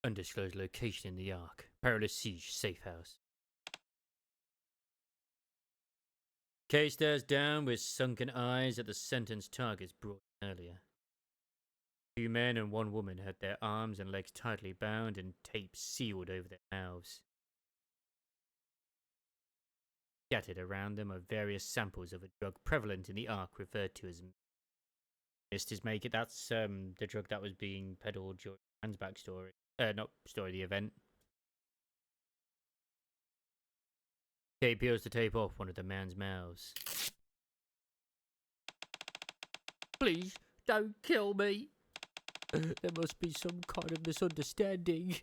Undisclosed location in the Ark. Perilous siege. Safe house. Kay stares down with sunken eyes at the sentenced targets brought earlier. 2 men and 1 woman had their arms and legs tightly bound and tape sealed over their mouths. Scattered around them are various samples of a drug prevalent in the Ark referred to as Misters Make It. That's the drug that was being peddled during Anne's backstory. Not story, the event. Kay peels the tape off one of the man's mouths. Please, don't kill me. There must be some kind of misunderstanding.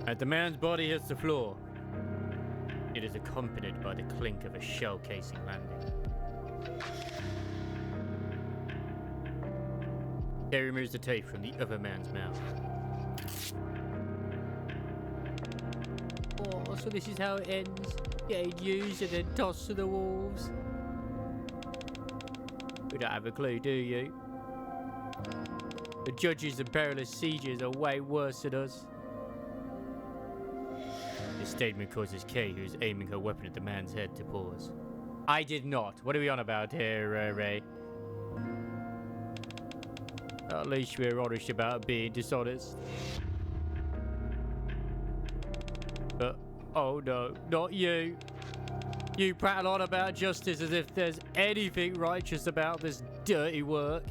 As the man's body hits the floor, it is accompanied by the clink of a shell casing landing. Kay removes the tape from the other man's mouth. Oh, so this is how it ends. Getting used and then tossed to the wolves. You don't have a clue, do you? The judges and perilous sieges are way worse than us. This statement causes Kay, who is aiming her weapon at the man's head, to pause. I did not. What are we on about here, Ray? At least we're honest about being dishonest. But, oh no, not you. You prattle on about justice as if there's anything righteous about this dirty work.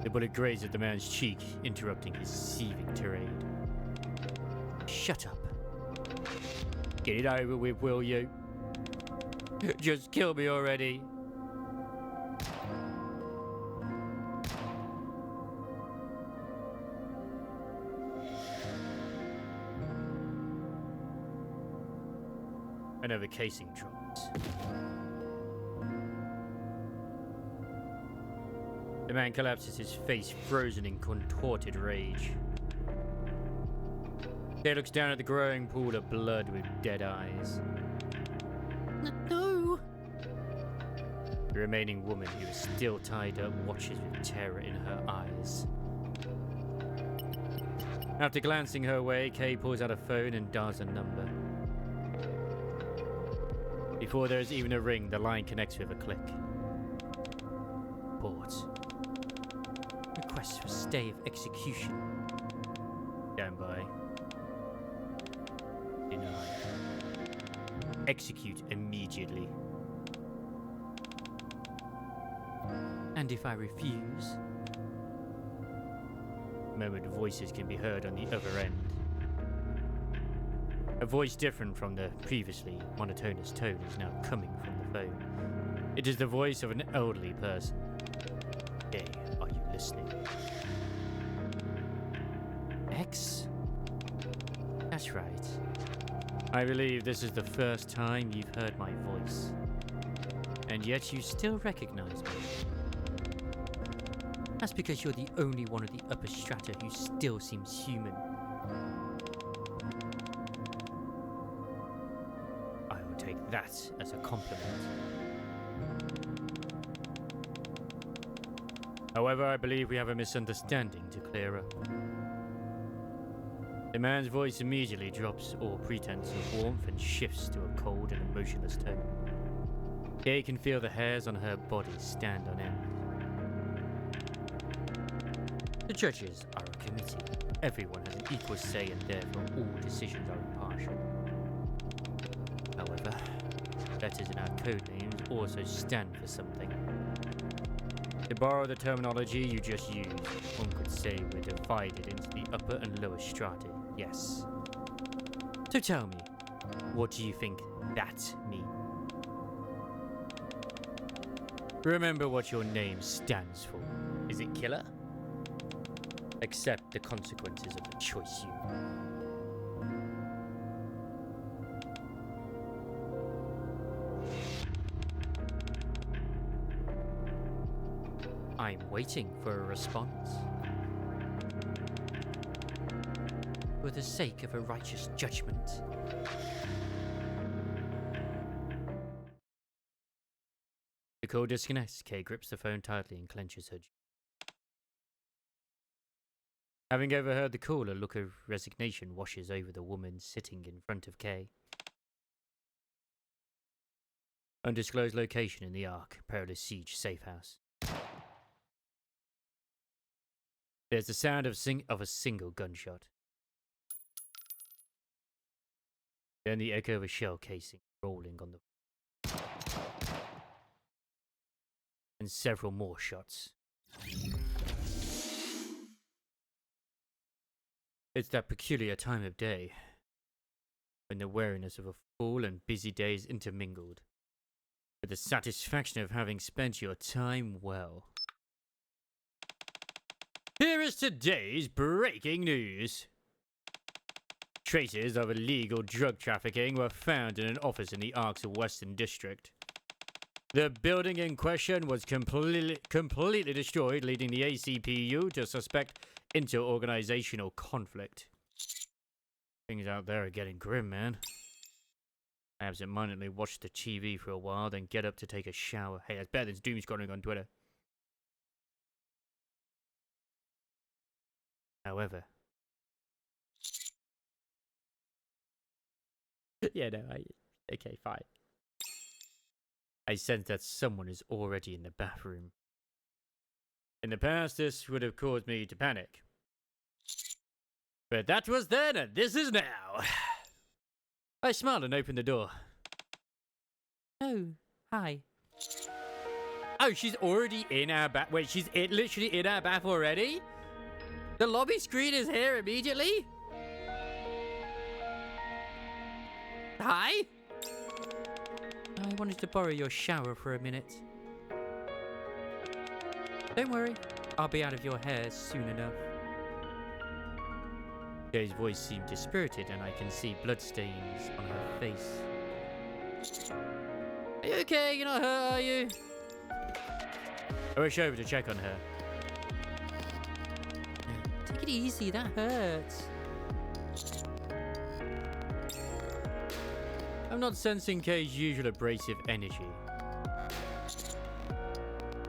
The bullet grazed at the man's cheek, interrupting his seething tirade. Shut up. Get it over with, will you? Just kill me already. Another casing drops. The man collapses, his face frozen in contorted rage. Kay looks down at the growing pool of blood with dead eyes. No! The remaining woman, who is still tied up, watches with terror in her eyes. After glancing her way, Kay pulls out a phone and dials a number. Before there is even a ring, the line connects with a click. Pause. Request for stay of execution. Stand by. Deny. Execute immediately. And if I refuse? Murmured voices can be heard on the other end. A voice different from the previously monotonous tone is now coming from the phone. It is the voice of an elderly person. Hey, are you listening? X? That's right. I believe this is the first time you've heard my voice. And yet you still recognize me. That's because you're the only one of the upper strata who still seems human. I will take that as a compliment. However, I believe we have a misunderstanding to clear up. The man's voice immediately drops all pretense of warmth and shifts to a cold and emotionless tone. Kay can feel the hairs on her body stand on end. The judges are a committee. Everyone has an equal say and therefore all decisions are impartial. However, letters in our code names also stand for something. To borrow the terminology you just used, one could say we're divided into the upper and lower strata, yes. So tell me, what do you think that means? Remember what your name stands for. Is it killer? Accept the consequences of the choice you make. I'm waiting for a response. For the sake of a righteous judgment. The call disconnects. Kay grips the phone tightly and clenches her jaw. Having overheard the call, a look of resignation washes over the woman sitting in front of Kay. Undisclosed location in the Ark, Perilous Siege safe house. There's the sound of a single gunshot. Then the echo of a shell casing rolling on the... and several more shots. It's that peculiar time of day when the weariness of a full and busy day is intermingled with the satisfaction of having spent your time well. Here is today's breaking news. Traces of illegal drug trafficking were found in an office in the Ark's Western District. The building in question was completely destroyed, leading the ACPU to suspect inter-organizational conflict. Things out there are getting grim, man. I absentmindedly watched the TV for a while, then get up to take a shower. Hey, that's better than doom scrolling on Twitter. However... yeah, no, okay, fine. I sense that someone is already in the bathroom. In the past, this would have caused me to panic. But that was then, and this is now. I smiled and opened the door. Oh, hi. Oh, she's already in our bath. Wait, she's literally in our bath already? The lobby screen is here immediately? Hi? I wanted to borrow your shower for a minute. Don't worry, I'll be out of your hair soon enough. Jay's voice seemed dispirited, and I can see bloodstains on her face. Are you okay? You're not hurt, are you? I rush over to check on her. Take it easy, that hurts. I'm not sensing Kay's usual abrasive energy.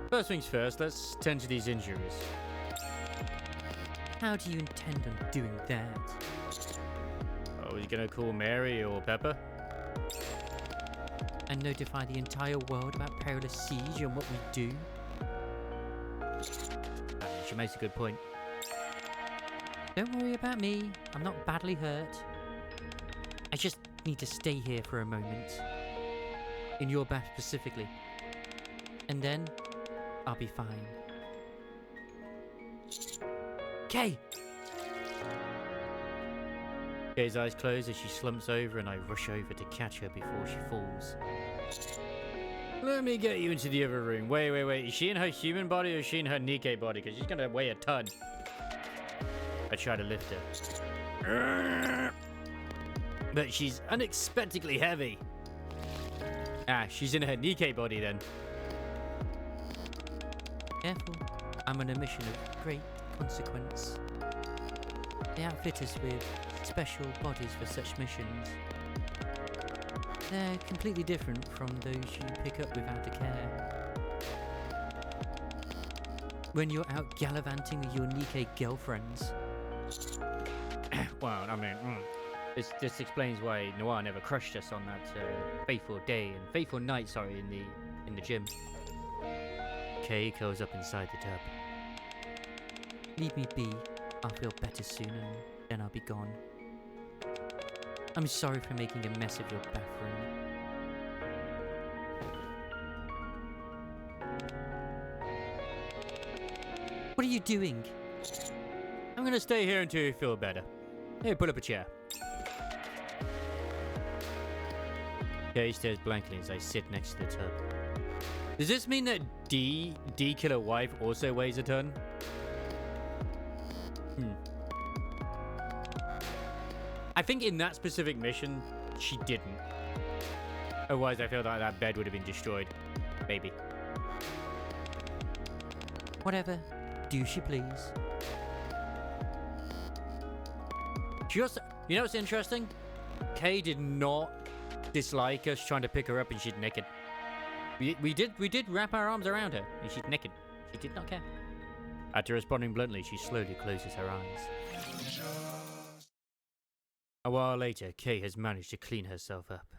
First things first, let's tend to these injuries. How do you intend on doing that? Oh, are you gonna call Mary or Pepper? And notify the entire world about Perilous Siege and what we do? She makes a good point. Don't worry about me. I'm not badly hurt. I just need to stay here for a moment. In your bath specifically. And then, I'll be fine. Kay! Kay's eyes close as she slumps over, and I rush over to catch her before she falls. Let me get you into the other room. Wait. Is she in her human body or is she in her Nikke body? Because she's going to weigh a ton. I try to lift her. But she's unexpectedly heavy. Ah, she's in her Nikke body then. Careful. I'm on a mission of great consequence. They outfit us with special bodies for such missions. They're completely different from those you pick up without a care. When you're out gallivanting with your Nikke girlfriends. Well, I mean, this explains why Noir never crushed us on that fateful night, in the gym. Kay curls up inside the tub. Leave me be. I'll feel better soon, and then I'll be gone. I'm sorry for making a mess of your bathroom. What are you doing? I'm gonna stay here until you feel better. Here, pull up a chair. Kay stares blankly as I sit next to the tub. Does this mean that D Killer Wife also weighs a ton? I think in that specific mission, she didn't. Otherwise, I feel like that bed would have been destroyed. Maybe. Whatever. Do she please? You know what's interesting? Kay did not dislike us trying to pick her up and she's naked. We did wrap our arms around her, and she's naked. She did not care. After responding bluntly, she slowly closes her eyes. A while later, Kay has managed to clean herself up.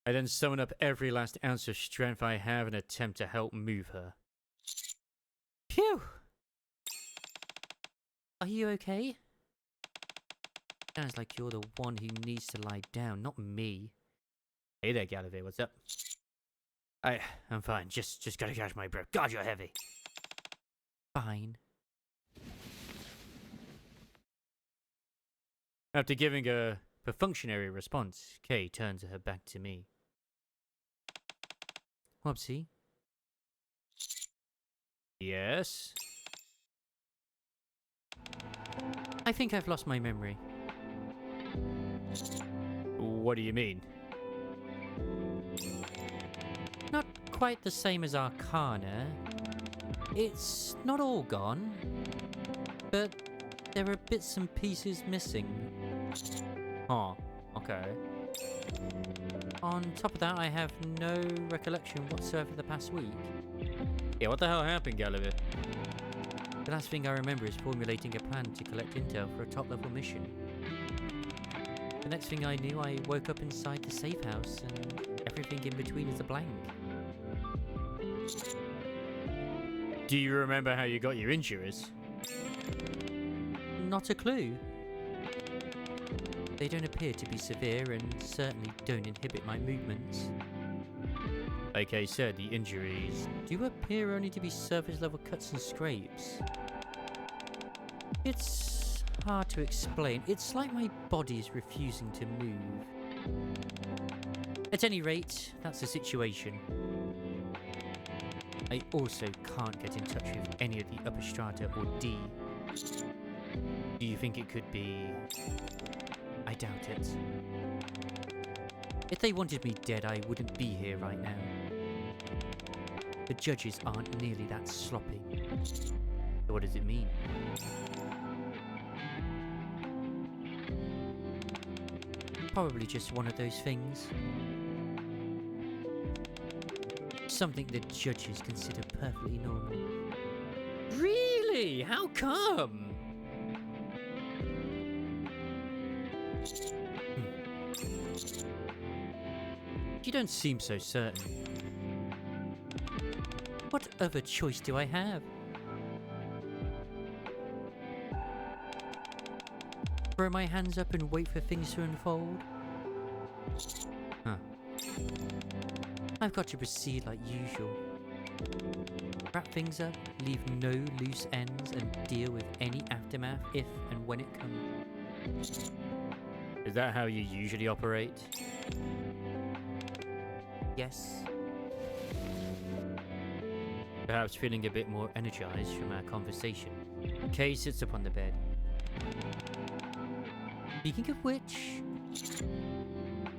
I then summon up every last ounce of strength I have and attempt to help move her. Phew! Are you okay? Sounds like you're the one who needs to lie down, not me. Hey there, Gallivant, what's up? I'm fine, just gotta catch my breath. God, you're heavy. Fine. After giving a perfunctory response, Kay turns her back to me. Whoopsie. Yes? I think I've lost my memory. What do you mean? Not quite the same as Arcana. It's not all gone, but there are bits and pieces missing. Oh, okay. On top of that, I have no recollection whatsoever the past week. Yeah, what the hell happened, Gallivant? The last thing I remember is formulating a plan to collect intel for a top-level mission. The next thing I knew, I woke up inside the safe house, and everything in between is a blank. Do you remember how you got your injuries? Not a clue. They don't appear to be severe and certainly don't inhibit my movements. Like I said, the injuries do appear only to be surface level cuts and scrapes. It's hard to explain. It's like my body is refusing to move. At any rate, that's the situation. I also can't get in touch with any of the upper strata or D. Do you think it could be... I doubt it. If they wanted me dead, I wouldn't be here right now. The judges aren't nearly that sloppy. So what does it mean? Probably just one of those things. Something the judges consider perfectly normal. Really? How come? You don't seem so certain. What other choice do I have? Throw my hands up and wait for things to unfold? Huh. I've got to proceed like usual. Wrap things up, leave no loose ends, and deal with any aftermath if and when it comes. Is that how you usually operate? Yes. Perhaps feeling a bit more energized from our conversation, Kay sits up on the bed. Speaking of which...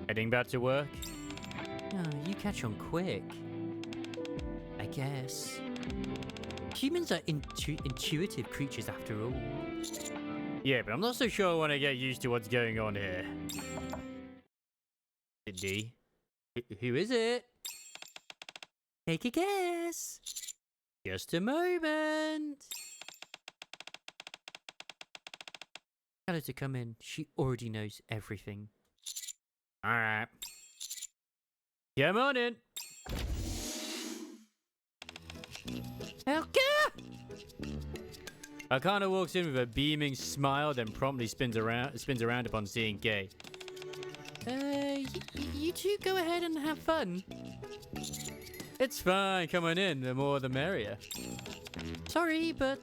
Heading back to work? Oh, you catch on quick. I guess. Humans are intuitive creatures after all. Yeah, but I'm not so sure I want to get used to what's going on here. D? Who is it? Take a guess. Just a moment. Tell her to come in. She already knows everything. Alright. Come on in. Arcana walks in with a beaming smile, then promptly spins around upon seeing Kay. You two go ahead and have fun. It's fine, come on in, the more the merrier. Sorry, but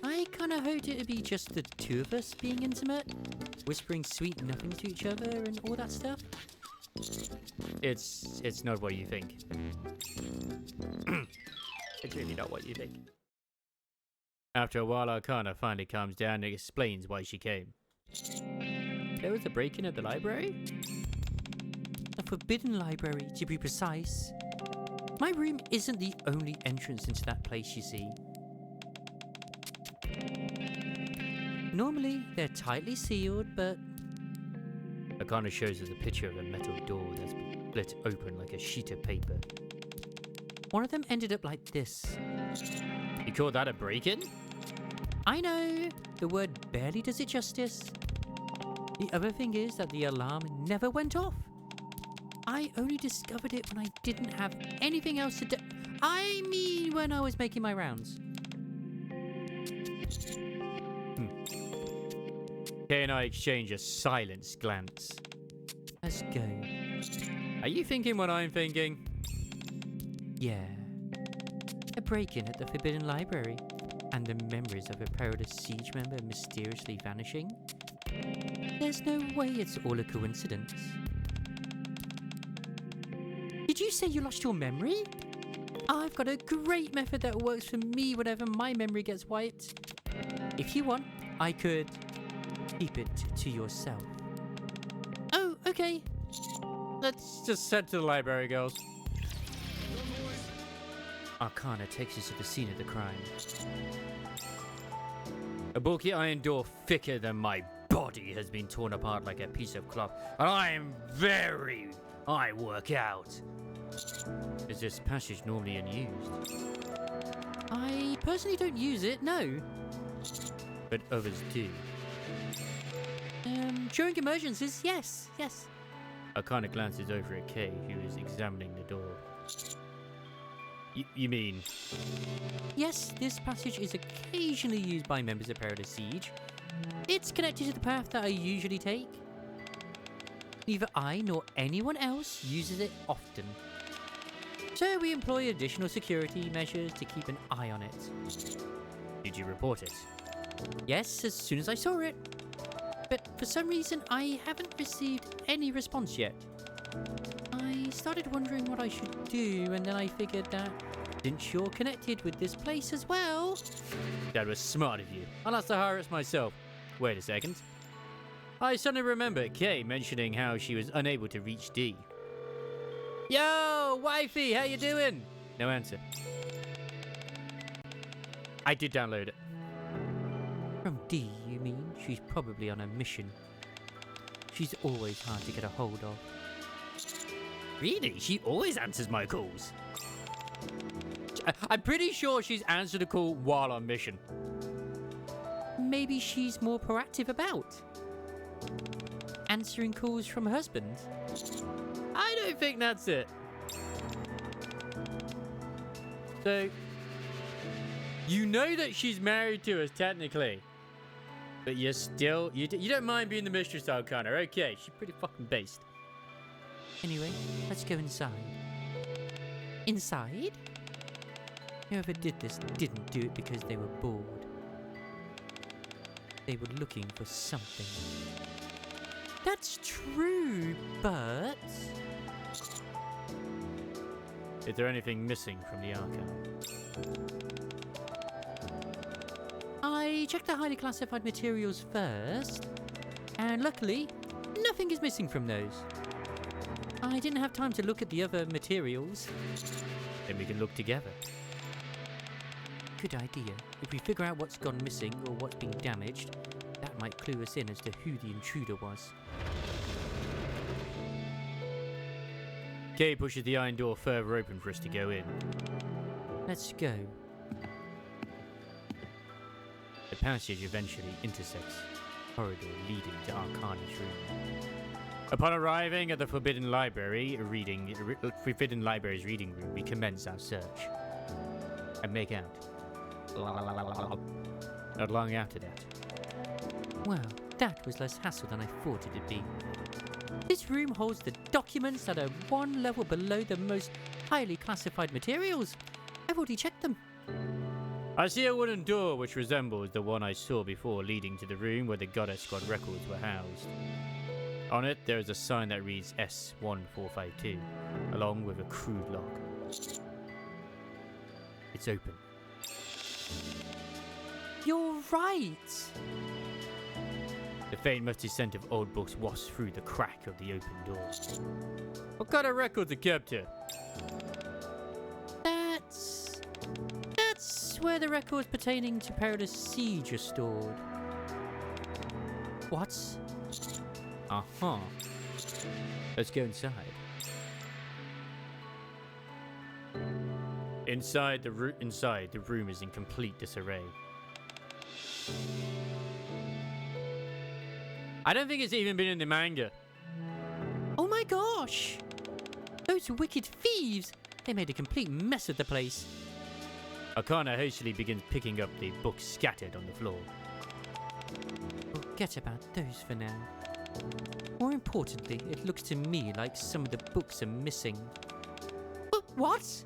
I kinda hoped it'd be just the two of us being intimate, whispering sweet nothings to each other and all that stuff. It's not what you think. It's really not what you think. After a while, Arcana finally calms down and explains why she came. There was a break-in at the library? A forbidden library, to be precise. My room isn't the only entrance into that place, you see. Normally, they're tightly sealed, but... Arcana shows us a picture of a metal door that's split open like a sheet of paper. One of them ended up like this. You call that a break-in? I know, the word barely does it justice. The other thing is that the alarm never went off. I only discovered it when I didn't have anything else to do. I mean, when I was making my rounds. Kay and I exchange a silenced glance. Let's go. Are you thinking what I'm thinking? Yeah. A break-in at the Forbidden Library, and the memories of a perilous siege member mysteriously vanishing. There's no way it's all a coincidence. Did you say you lost your memory? I've got a great method that works for me whenever my memory gets wiped. If you want, I could keep it to yourself. Oh, okay. Let's just head to the library, girls. Arcana takes us to the scene of the crime. A bulky iron door thicker than my body has been torn apart like a piece of cloth. And I work out. Is this passage normally unused? I personally don't use it, no. But others do. During emergencies, yes. Arcana glances over at Kay, who is examining the door. You mean? Yes, this passage is occasionally used by members of Perilous Siege. It's connected to the path that I usually take. Neither I nor anyone else uses it often. So we employ additional security measures to keep an eye on it. Did you report it? Yes, as soon as I saw it. But for some reason, I haven't received any response yet. I started wondering what I should do, and then I figured that since you're connected with this place as well... That was smart of you. I'll have to hire it myself. Wait a second. I suddenly remember Kay mentioning how she was unable to reach D. Yo, wifey, how you doing? No answer. I did download it. From D, you mean? She's probably on a mission. She's always hard to get a hold of. Really? She always answers my calls. I'm pretty sure she's answered a call while on mission. Maybe she's more proactive about answering calls from her husband. I don't think that's it. So, you know that she's married to us technically, but you're still, you don't mind being the mistress, Arcana. Okay, she's pretty fucking based. Anyway, let's go inside. Inside? Whoever did this didn't do it because they were bored. They were looking for something. That's true, but... Is there anything missing from the archive? I checked the highly classified materials first, and luckily, nothing is missing from those. I didn't have time to look at the other materials. Then we can look together. Good idea. If we figure out what's gone missing or what's been damaged, that might clue us in as to who the intruder was. Kay pushes the iron door further open for us to go in. Let's go. The passage eventually intersects a corridor leading to Arcana's room. Upon arriving at the Forbidden Library's reading room, we commence our search. And make out. Not long after that. Well, that was less hassle than I thought it'd be. This room holds the documents that are one level below the most highly classified materials. I've already checked them. I see a wooden door which resembles the one I saw before leading to the room where the Goddess Squad records were housed. On it, there is a sign that reads S1452, along with a crude lock. It's open. You're right! The faint musty scent of old books wafts through the crack of the open door. What kind of records are kept here? That's where the records pertaining to Perilous Siege are stored. What? Uh-huh. Let's go inside. Inside the room is in complete disarray. I don't think it's even been in the manga. Oh my gosh! Those wicked thieves! They made a complete mess of the place. Akana hastily begins picking up the books scattered on the floor. Forget about those for now. More importantly, it looks to me like some of the books are missing. What?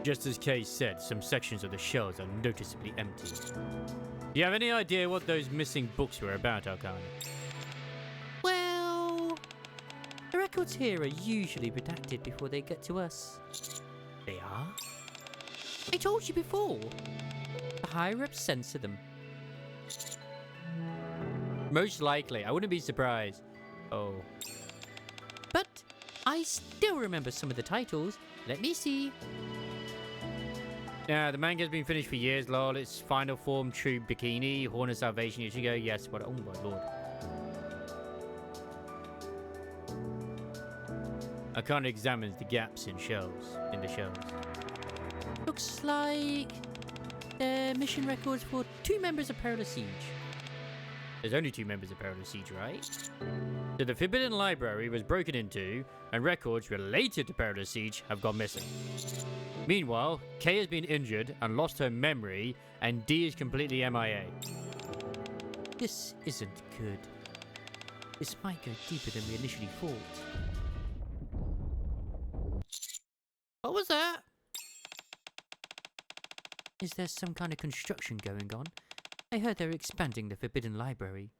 Just as Kay said, some sections of the shelves are noticeably empty. Do you have any idea what those missing books were about, Akana? Well, the records here are usually redacted before they get to us. They are? I told you before. The higher-ups censor them. Most likely. I wouldn't be surprised. Oh. But I still remember some of the titles. Let me see. Yeah, the manga's been finished for years, lol. It's Final Form, True Bikini, Horn of Salvation, Ichigo. Yes, what? Oh my lord. Akana examines the gaps in the shelves. Looks like they're mission records for 2 members of Perilous Siege. There's only 2 members of Perilous Siege, right? So the Forbidden Library was broken into, and records related to Perilous Siege have gone missing. Meanwhile, Kay has been injured and lost her memory, and D is completely MIA. This isn't good. This might go deeper than we initially thought. What was that? Is there some kind of construction going on? I heard they're expanding the Forbidden Library.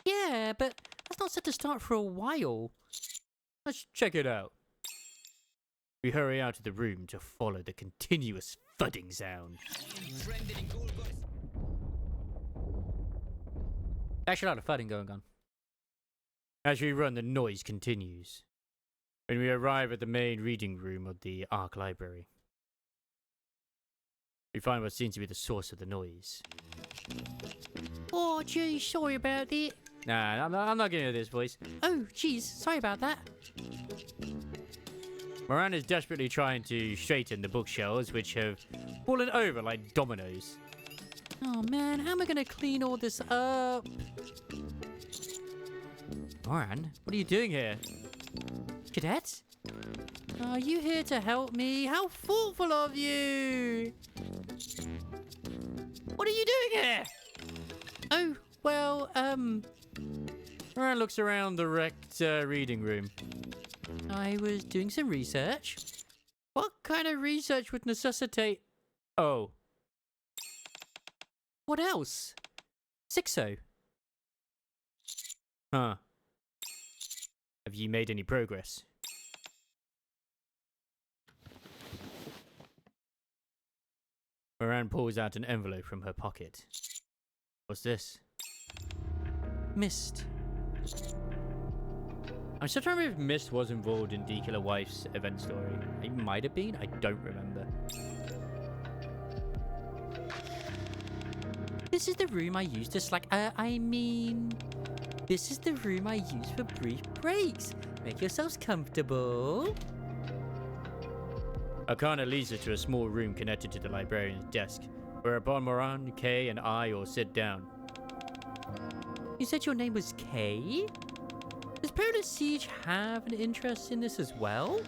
Yeah, but that's not set to start for a while. Let's check it out. We hurry out of the room to follow the continuous thudding sound. Actually, a lot of thudding going on. As we run, the noise continues. When we arrive at the main reading room of the Ark Library, we find what seems to be the source of the noise. Oh, gee, sorry about it. Nah, I'm not getting into this, voice. Oh, jeez, sorry about that. Moran is desperately trying to straighten the bookshelves, which have fallen over like dominoes. Oh man, how am I gonna clean all this up? Moran, what are you doing here? Cadet? Are you here to help me? How thoughtful of you! What are you doing here? Oh, well, Moran looks around the wrecked reading room. I was doing some research. What kind of research would necessitate... Oh. What else? Sixo. Huh. Have you made any progress? Moran pulls out an envelope from her pocket. What's this? Mist. I'm still trying to remember if Mist was involved in D Killer Wife's event story. It might have been. I don't remember. This is the room I use to this is the room I use for brief breaks. Make yourselves comfortable. Akana leads her to a small room connected to the librarian's desk, whereupon Moran, Kay, and I all sit down. You said your name was Kay? Does Perilous Siege have an interest in this as well?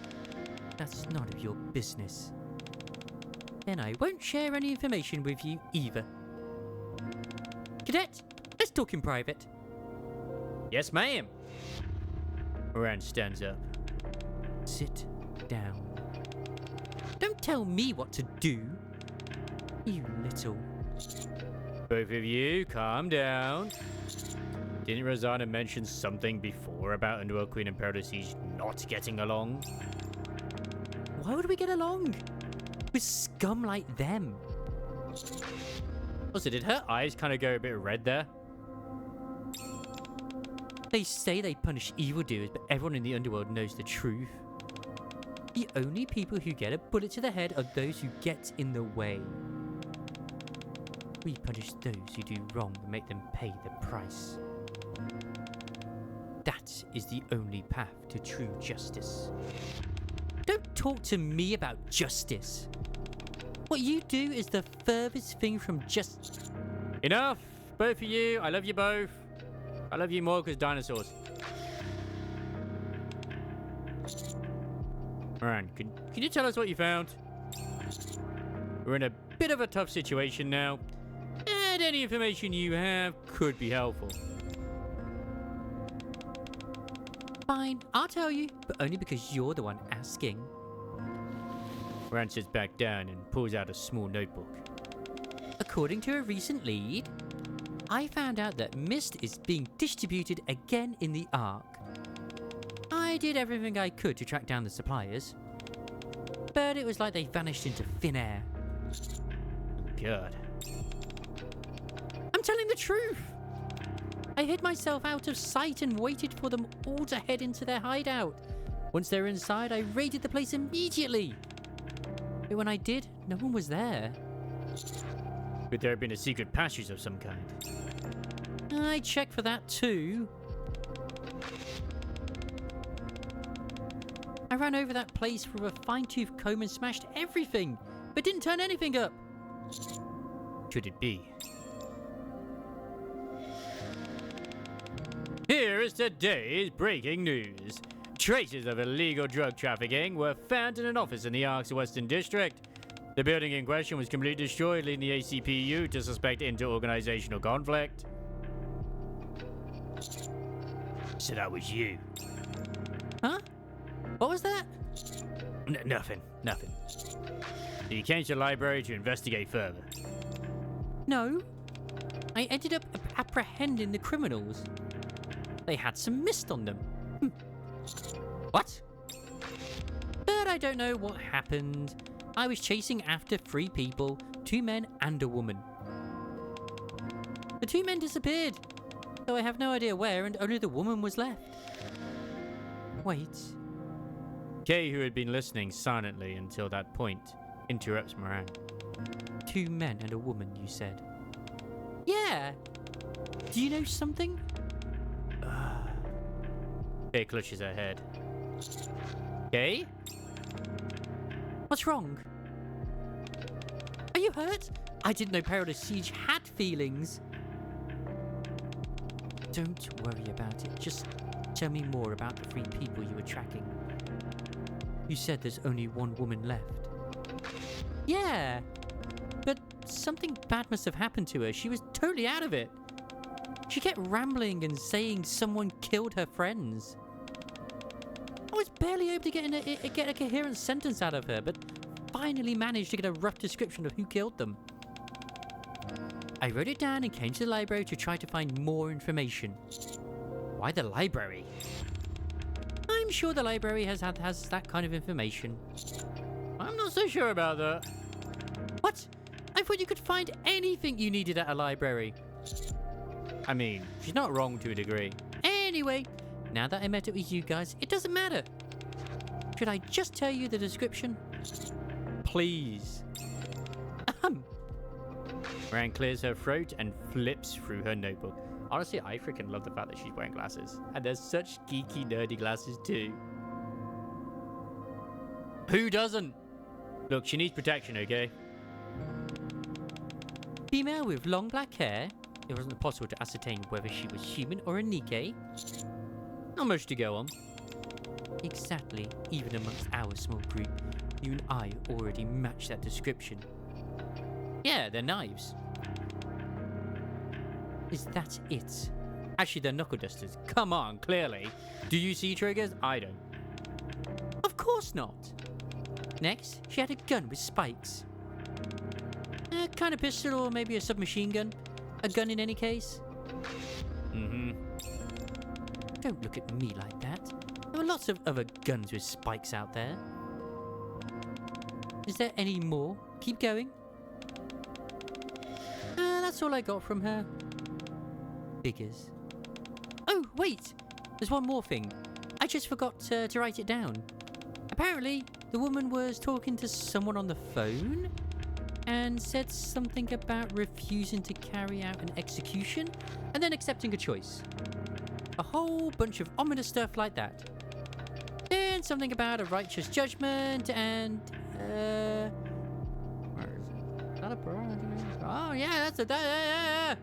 That's none of your business. Then I won't share any information with you either. Cadet, let's talk in private. Yes, ma'am. Moran stands up. Sit down. Don't tell me what to do. You little... Both of you, calm down. Didn't Rosanna mention something before about Underworld Queen and Perilous Siege not getting along? Why would we get along? With scum like them? Also, did her eyes kind of go a bit red there? They say they punish evildoers, but everyone in the underworld knows the truth. The only people who get a bullet to the head are those who get in the way. We punish those who do wrong and make them pay the price. That is the only path to true justice. Don't talk to me about justice. What you do is the furthest thing from just... Enough! Both of you. I love you both. I love you more because dinosaurs. Moran, can you tell us what you found? We're in a bit of a tough situation now, and any information you have could be helpful. Fine, I'll tell you, but only because you're the one asking. Moran sits back down and pulls out a small notebook. According to a recent lead, I found out that mist is being distributed again in the Ark. I did everything I could to track down the suppliers, but it was like they vanished into thin air. God. I'm telling the truth! I hid myself out of sight and waited for them all to head into their hideout. Once they were inside, I raided the place immediately. But when I did, no one was there. Could there have been a secret passage of some kind? I checked for that too. I ran over that place with a fine-tooth comb and smashed everything, but didn't turn anything up. Could it be? Here is today's breaking news. Traces of illegal drug trafficking were found in an office in the Ark's Western District. The building in question was completely destroyed, leading the ACPU to suspect inter-organizational conflict. So that was you. Huh? What was that? Nothing. So you came to the library to investigate further. No. I ended up apprehending the criminals. They had some mist on them. What? But I don't know what happened. I was chasing after 3 people, 2 men and a woman. The 2 men disappeared, though I have no idea where, and only the woman was left. Wait. Kay, who had been listening silently until that point, interrupts Moran. 2 men and a woman, you said? Yeah. Do you know something? Kay clutches her head. Kay? What's wrong? Are you hurt? I didn't know Perilous Siege had feelings. Don't worry about it. Just tell me more about the 3 people you were tracking. You said there's only 1 woman left. Yeah, but something bad must have happened to her. She was totally out of it. She kept rambling and saying someone killed her friends. I was barely able to get a coherent sentence out of her, but finally managed to get a rough description of who killed them. I wrote it down and came to the library to try to find more information. Why the library? I'm sure the library has that kind of information. I'm not so sure about that. What? I thought you could find anything you needed at a library. I mean, she's not wrong to a degree. Anyway, now that I met up with you guys, it doesn't matter. Should I just tell you the description? Please. Moran clears her throat and flips through her notebook. Honestly, I freaking love the fact that she's wearing glasses. And they're such geeky, nerdy glasses too. Who doesn't? Look, she needs protection, okay? Female with long black hair. It wasn't possible to ascertain whether she was human or a Nikke. Not much to go on. Exactly. Even amongst our small group, you and I already match that description. Yeah, they're knives. Is that it? Actually, they're knuckle dusters. Come on, clearly. Do you see triggers? I don't. Of course not. Next, she had a gun with spikes. A kind of pistol or maybe a submachine gun. A gun in any case. Mm-hmm. Don't look at me like that. There are lots of other guns with spikes out there. Is there any more? Keep going. That's all I got from her. Figures. Oh, wait! There's one more thing. I just forgot to write it down. Apparently, the woman was talking to someone on the phone and said something about refusing to carry out an execution and then accepting a choice. A whole bunch of ominous stuff like that. Then and something about a righteous judgment and where is it? Is that a bra? Oh yeah, that's a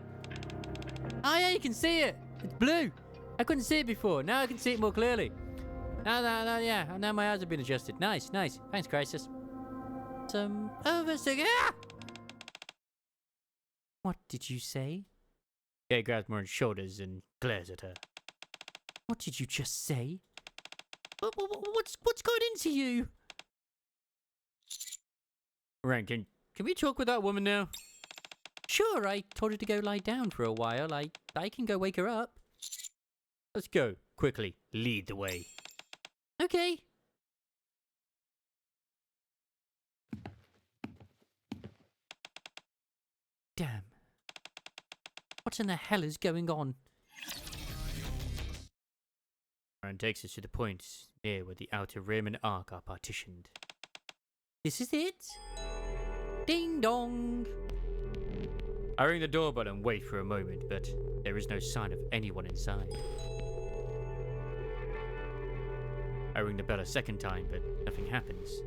Oh yeah, you can see it. It's blue. I couldn't see it before. Now I can see it more clearly. Yeah. Now my eyes have been adjusted. Nice. Thanks, Crisis. Some oversig. What did you say? Kay grabs Moran's shoulders and glares at her. What did you just say? What's got into you? Moran, can we talk with that woman now? Sure, I told her to go lie down for a while. I can go wake her up. Let's go. Quickly, lead the way. Okay. Damn. What in the hell is going on? Moran takes us to the point near where the outer rim and arc are partitioned. This is it? Ding dong. I ring the doorbell and wait for a moment, but there is no sign of anyone inside. I ring the bell a second time, but nothing happens.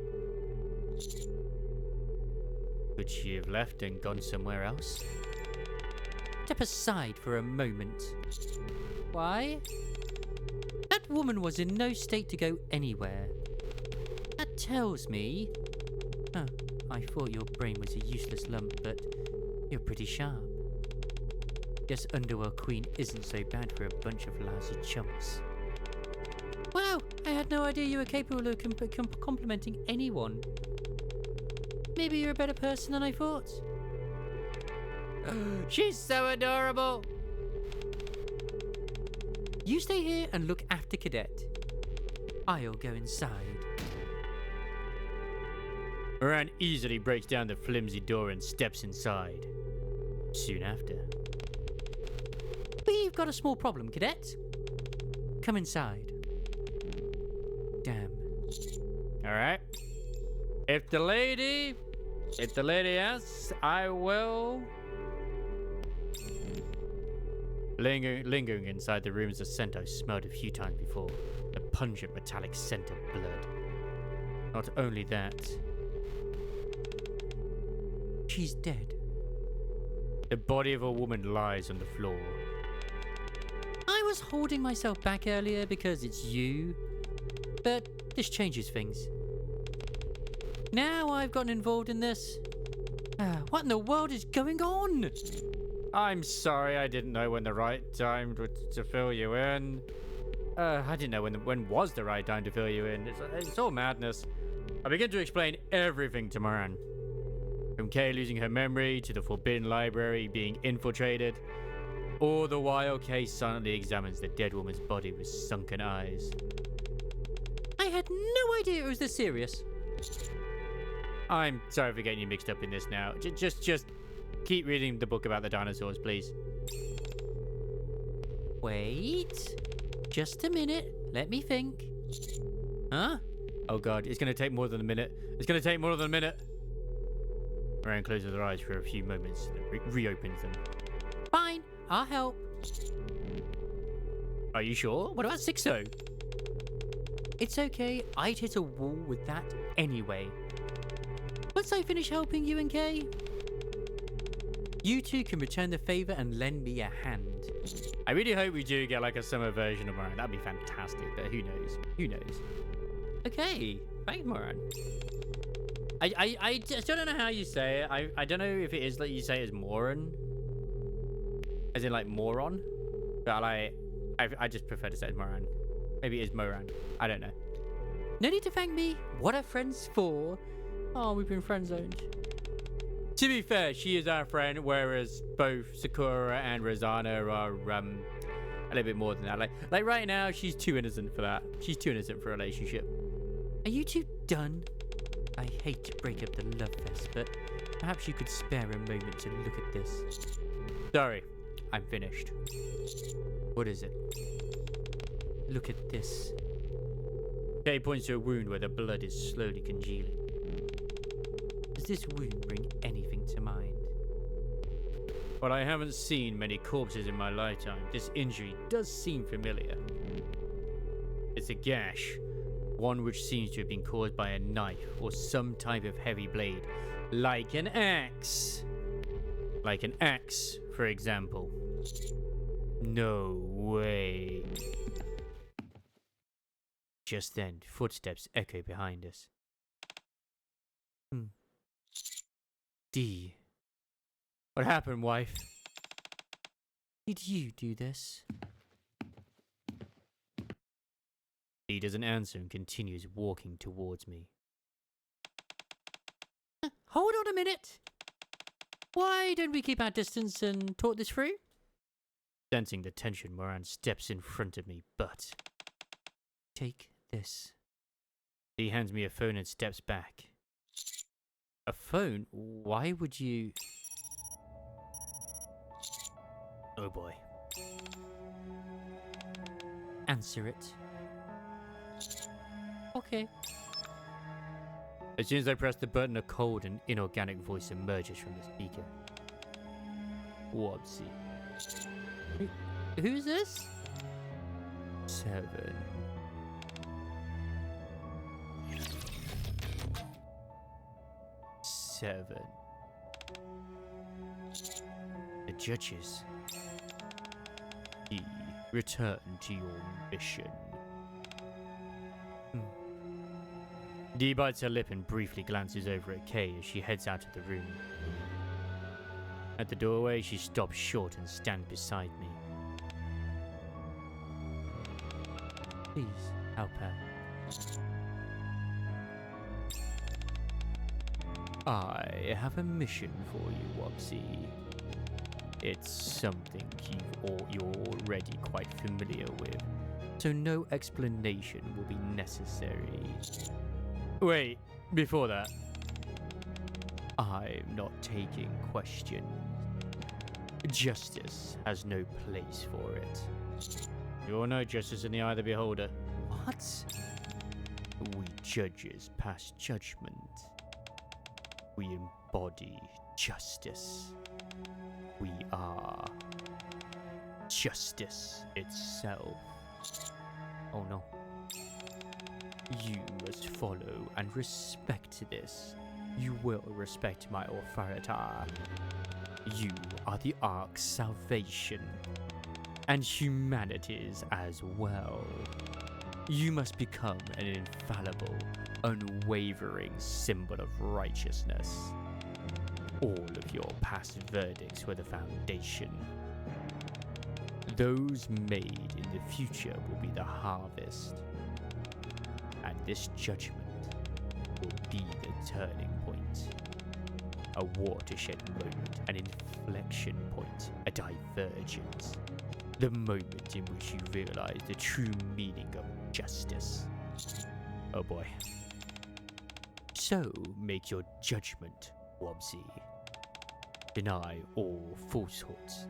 Could she have left and gone somewhere else? Step aside for a moment. Why? That woman was in no state to go anywhere. That tells me... Oh, I thought your brain was a useless lump, but you're pretty sharp. Guess Underworld Queen isn't so bad for a bunch of lousy chumps. Wow, I had no idea you were capable of complimenting anyone. Maybe you're a better person than I thought. She's so adorable! You stay here and look after Cadet. I'll go inside. Moran easily breaks down the flimsy door and steps inside. Soon after. We've got a small problem, Cadet. Come inside. Damn. Alright. If the lady asks, I will... Lingering inside the room is a scent I've smelled a few times before. The pungent metallic scent of blood. Not only that... She's dead. The body of a woman lies on the floor. I was holding myself back earlier because it's you. But this changes things. Now I've gotten involved in this. What in the world is going on? I'm sorry, I didn't know when the right time to fill you in. I didn't know when was the right time to fill you in. It's all madness. I begin to explain everything to Moran. From Kay losing her memory to the Forbidden Library being infiltrated. All the while, Kay silently examines the dead woman's body with sunken eyes. I had no idea it was this serious. I'm sorry for getting you mixed up in this now. Just keep reading the book about the dinosaurs, please. Wait. Just a minute. Let me think. Huh? Oh god, it's going to take more than a minute. It's going to take more than a minute. Moran closes her eyes for a few moments, then reopens them. Fine, I'll help. Are you sure? What about Sixo? It's okay, I'd hit a wall with that anyway. Once I finish helping you and Kay, you two can return the favor and lend me a hand. I really hope we do get like a summer version of Moran. That'd be fantastic, but who knows? Who knows? Okay, thanks, Moran. I just don't know how you say it. I don't know if it is like you say it as Moran. As in like moron. But I just prefer to say it as Moran. Maybe it is Moran. I don't know. No need to thank me. What are friends for? Oh, we've been friend zoned. To be fair, she is our friend, whereas both Sakura and Rosanna are a little bit more than that. Like right now, she's too innocent for that. She's too innocent for a relationship. Are you two done? I hate to break up the love fest, but perhaps you could spare a moment to look at this. Sorry, I'm finished. What is it? Look at this. Kay points to a wound where the blood is slowly congealing. Does this wound bring anything to mind? While I haven't seen many corpses in my lifetime, this injury does seem familiar. It's a gash, One which seems to have been caused by a knife or some type of heavy blade, like an axe. Like an axe, for example. No way. Just then, footsteps echo behind us. D. What happened, wife? Did you do this? D doesn't answer and continues walking towards me. Hold on a minute. Why don't we keep our distance and talk this through? Sensing the tension, Moran steps in front of me, but... Take this. He hands me a phone and steps back. A phone? Why would you... Oh boy. Answer it. Okay. As soon as I press the button, a cold and inorganic voice emerges from the speaker. Whoopsie. Who's this? 7. The judges. D. Return to your mission. D bites her lip and briefly glances over at Kay as she heads out of the room. At the doorway, she stops short and stands beside me. Please help her. I have a mission for you, Wopsy. It's something you're already quite familiar with, so no explanation will be necessary. Wait, before that, I'm not taking questions. Justice has no place for it. You're no justice in the eye of the beholder. What? We judges pass judgment. We embody justice. We are justice itself. Oh no. You must follow and respect this. You will respect my authority. You are the Ark's salvation, and humanity's as well. You must become an infallible, unwavering symbol of righteousness. All of your past verdicts were the foundation. Those made in the future will be the harvest. And this judgment will be the turning point. A watershed moment, an inflection point, a divergence. The moment in which you realize the true meaning of justice. Oh boy. So make your judgment, Wobsy. Deny all falsehoods.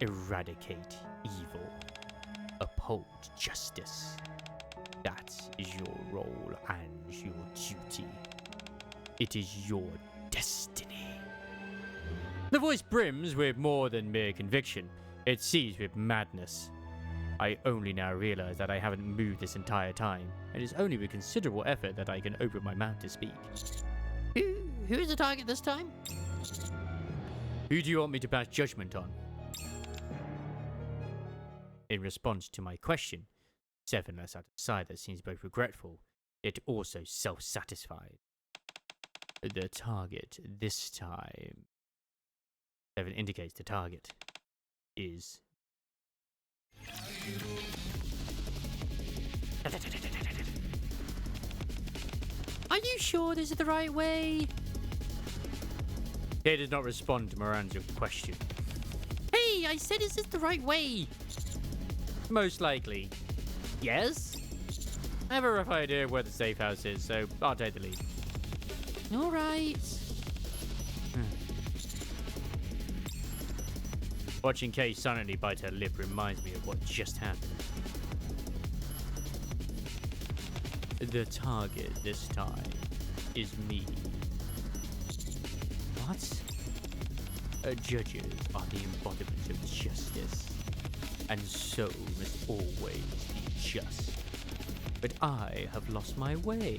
Eradicate evil. Uphold justice. That is your role and your duty. It is your destiny. The voice brims with more than mere conviction. It seethes with madness. I only now realize that I haven't moved this entire time, and it's only with considerable effort that I can open my mouth to speak. Who's the target this time? Who do you want me to pass judgment on? In response to my question, 7 lets out a sigh that seems both regretful, yet also self-satisfied. The target this time, 7 indicates the target, is... Are you sure this is the right way? Kay does not respond to Miranda's question. Hey, I said is this the right way? Most likely, yes. I have a rough idea of where the safe house is, so I'll take the lead. All right. Watching Kay silently bite her lip reminds me of what just happened. The target this time is me. What? Judges are the embodiment of justice, and so must always be just. but I have lost my way.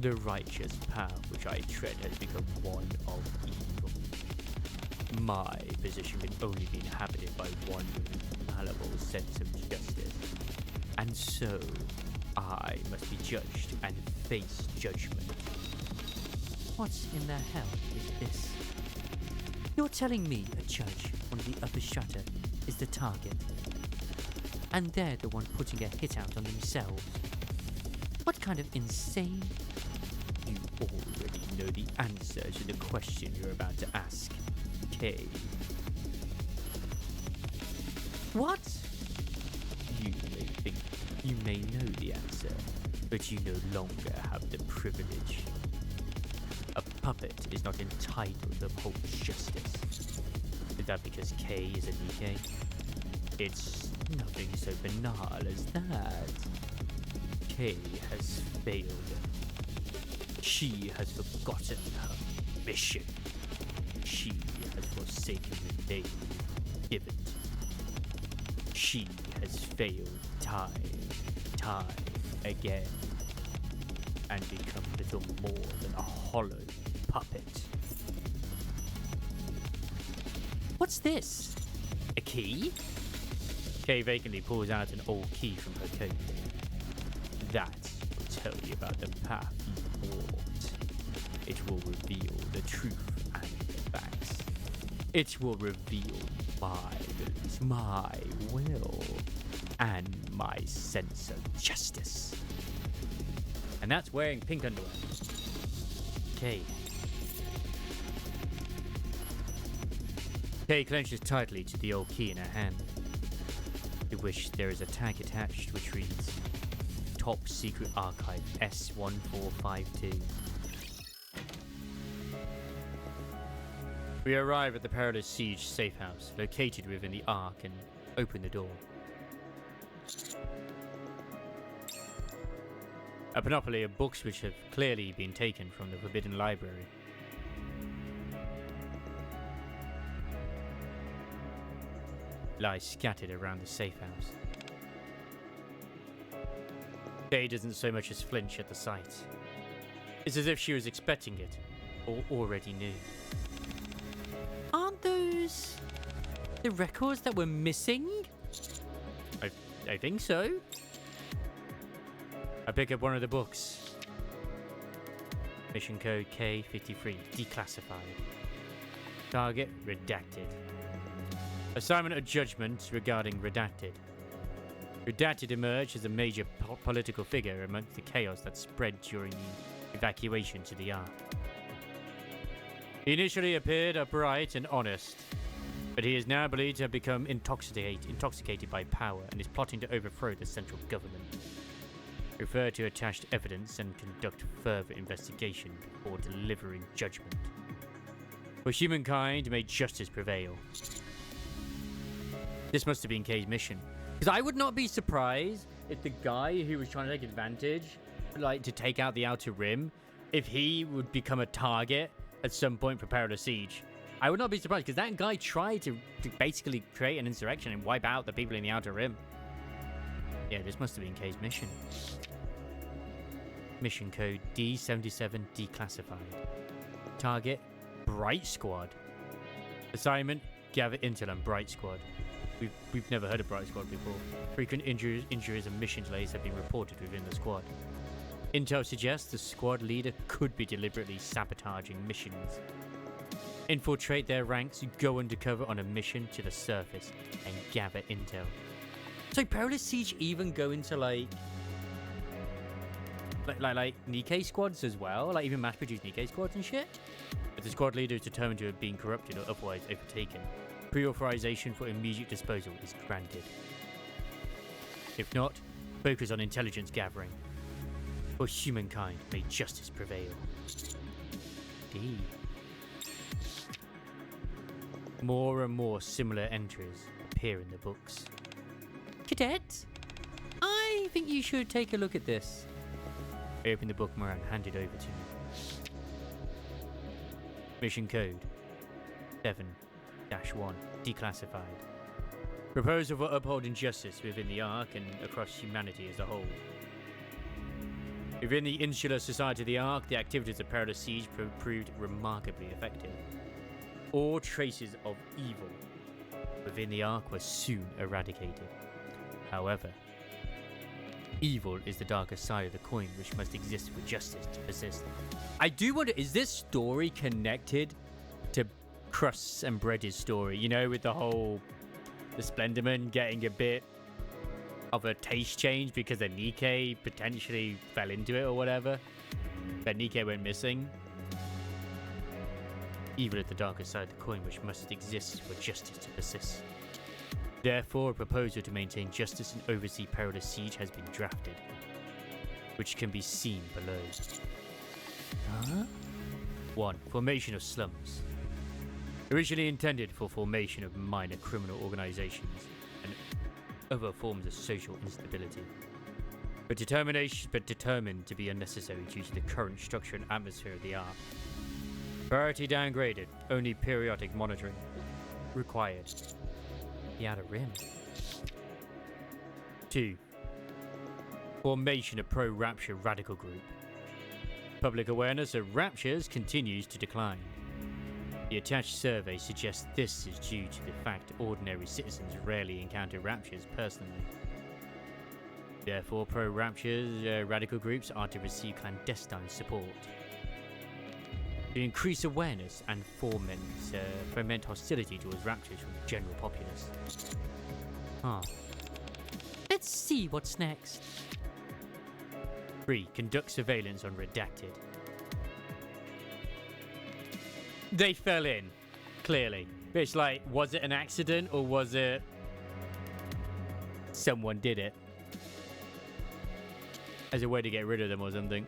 The righteous path which I tread has become one of evil. My position can only be inhabited by one with an infallible sense of justice, and so I must be judged and face judgment. What in the hell is this? You're telling me a judge on the upper strata is the target, and they're the one putting a hit out on themselves? What kind of insane... You already know the answer to the question you're about to ask, Kay. What? You may think you may know the answer, but you no longer have the privilege. A puppet is not entitled to uphold justice. Is that because Kay is a Nikke? It's nothing so banal as that. Kay has failed. She has forgotten her mission. She has forsaken the name given. She has failed time again, and become little more than a hollow puppet. What's this? A key? Kay vacantly pulls out an old key from her coat. That will tell you about the path you walked. It will reveal the truth and the facts. It will reveal my beliefs, my will, and my sense of justice. And that's wearing pink underwear. Kay. Kay clenches tightly to the old key in her hand, to which there is a tag attached which reads, Top Secret Archive S1452. We arrive at the Perilous Siege safe house, located within the Ark, and open the door. A panoply of books which have clearly been taken from the Forbidden Library. Lie scattered around the safe house. Kay doesn't so much as flinch at the sight. It's as if she was expecting it, or already knew. Aren't those the records that were missing? I think so. I pick up one of the books. Mission code K53, declassified. Target, redacted. Assignment of judgment regarding redacted. Redacted emerged as a major political figure amongst the chaos that spread during the evacuation to the Ark. He initially appeared upright and honest, but he is now believed to have become intoxicated by power and is plotting to overthrow the central government. Refer to attached evidence and conduct further investigation before delivering judgment. For humankind, may justice prevail. This must have been Kay's mission. Because I would not be surprised if the guy who was trying to take advantage, like to take out the Outer Rim, if he would become a target at some point for Perilous Siege. I would not be surprised, because that guy tried to basically create an insurrection and wipe out the people in the Outer Rim. Yeah, this must have been Kay's mission. Mission code D77 declassified. Target, Bright Squad. Assignment, gather intel on Bright Squad. We've never heard of Bright Squad before. Frequent injuries and mission delays have been reported within the squad. Intel suggests the squad leader could be deliberately sabotaging missions. Infiltrate their ranks, go undercover on a mission to the surface, and gather intel. So Perilous Siege even go into like Nikke squads as well? Like even mass-produced Nikke squads and shit? But the squad leader is determined to have been corrupted or otherwise overtaken. Pre-authorization for immediate disposal is granted. If not, focus on intelligence gathering. For humankind, may justice prevail. D. More and more similar entries appear in the books. Cadet, I think you should take a look at this. I open the book and hand it over to me. Mission code 7-1, declassified. Proposal for upholding justice within the Ark and across humanity as a whole. Within the insular society of the Ark, the activities of Perilous Siege proved remarkably effective. All traces of evil within the Ark were soon eradicated. However, evil is the darker side of the coin which must exist for justice to persist. I do wonder, is this story connected to Crust's and Bread's story? You know, with the Splenderman getting a bit of a taste change because the Nikke potentially fell into it or whatever. But Nikke went missing. Evil is the darker side of the coin which must exist for justice to persist. Therefore, a proposal to maintain justice and oversee Perilous Siege has been drafted, which can be seen below. Huh? 1. Formation of slums. Originally intended for formation of minor criminal organizations and other forms of social instability, but determined to be unnecessary due to the current structure and atmosphere of the Ark. Priority downgraded. Only periodic monitoring required. The Outer Rim. 2. Formation of pro-Rapture radical group. Public awareness of Raptures continues to decline. The attached survey suggests this is due to the fact ordinary citizens rarely encounter Raptures personally. Therefore, pro-Raptures radical groups are to receive clandestine support. To increase awareness and foment hostility towards Raptures from the general populace. Huh. Let's see what's next. 3. Conduct surveillance on Redacted. They fell in, clearly. But it's like, was it an accident or was it someone did it? As a way to get rid of them or something.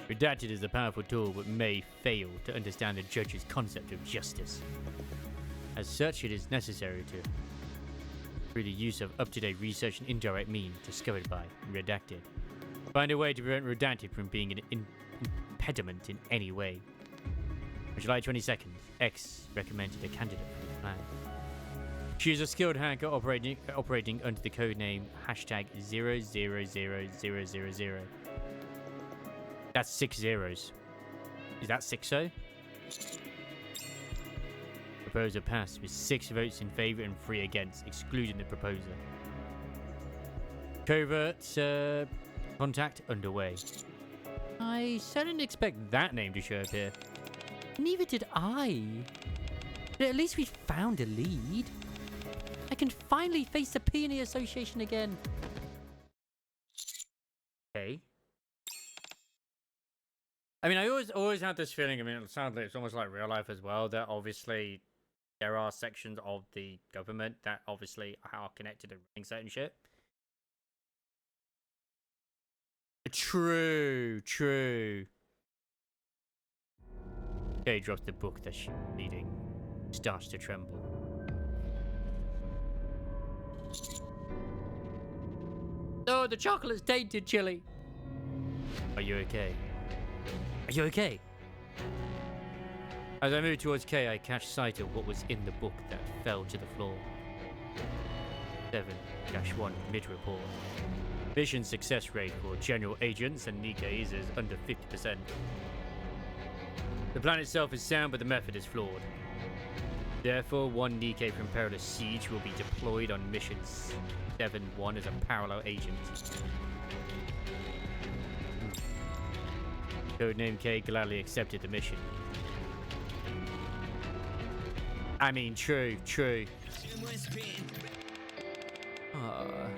Redacted is a powerful tool but may fail to understand the judge's concept of justice. As such, it is necessary to, through the use of up-to-date research and indirect means discovered by Redacted, find a way to prevent Redacted from being an impediment in any way. On July 22nd, X recommended a candidate for the plan. She is a skilled hacker operating under the codename #000000. That's 6 zeros. Is that 6-0? Proposal passed with 6 votes in favour and 3 against, excluding the proposer. Covert contact underway. I certainly didn't expect that name to show up here. Neither did I. But at least we found a lead. I can finally face the Peony Association again. Okay. I mean, I always had this feeling, I mean, sadly, it's almost like real life as well, that obviously there are sections of the government that obviously are connected to running certain shit. True. Kay drops the book that she's reading, starts to tremble. Oh, the chocolate's tainted, Chili. Are you okay? Are you okay? As I move towards Kay, I catch sight of what was in the book that fell to the floor. 7-1 mid-report. Mission success rate for general agents and Nikke's is under 50%. The plan itself is sound, but the method is flawed. Therefore, 1 Nikke from Perilous Siege will be deployed on mission 7-1 as a parallel agent. Codename K gladly accepted the mission. I mean, true.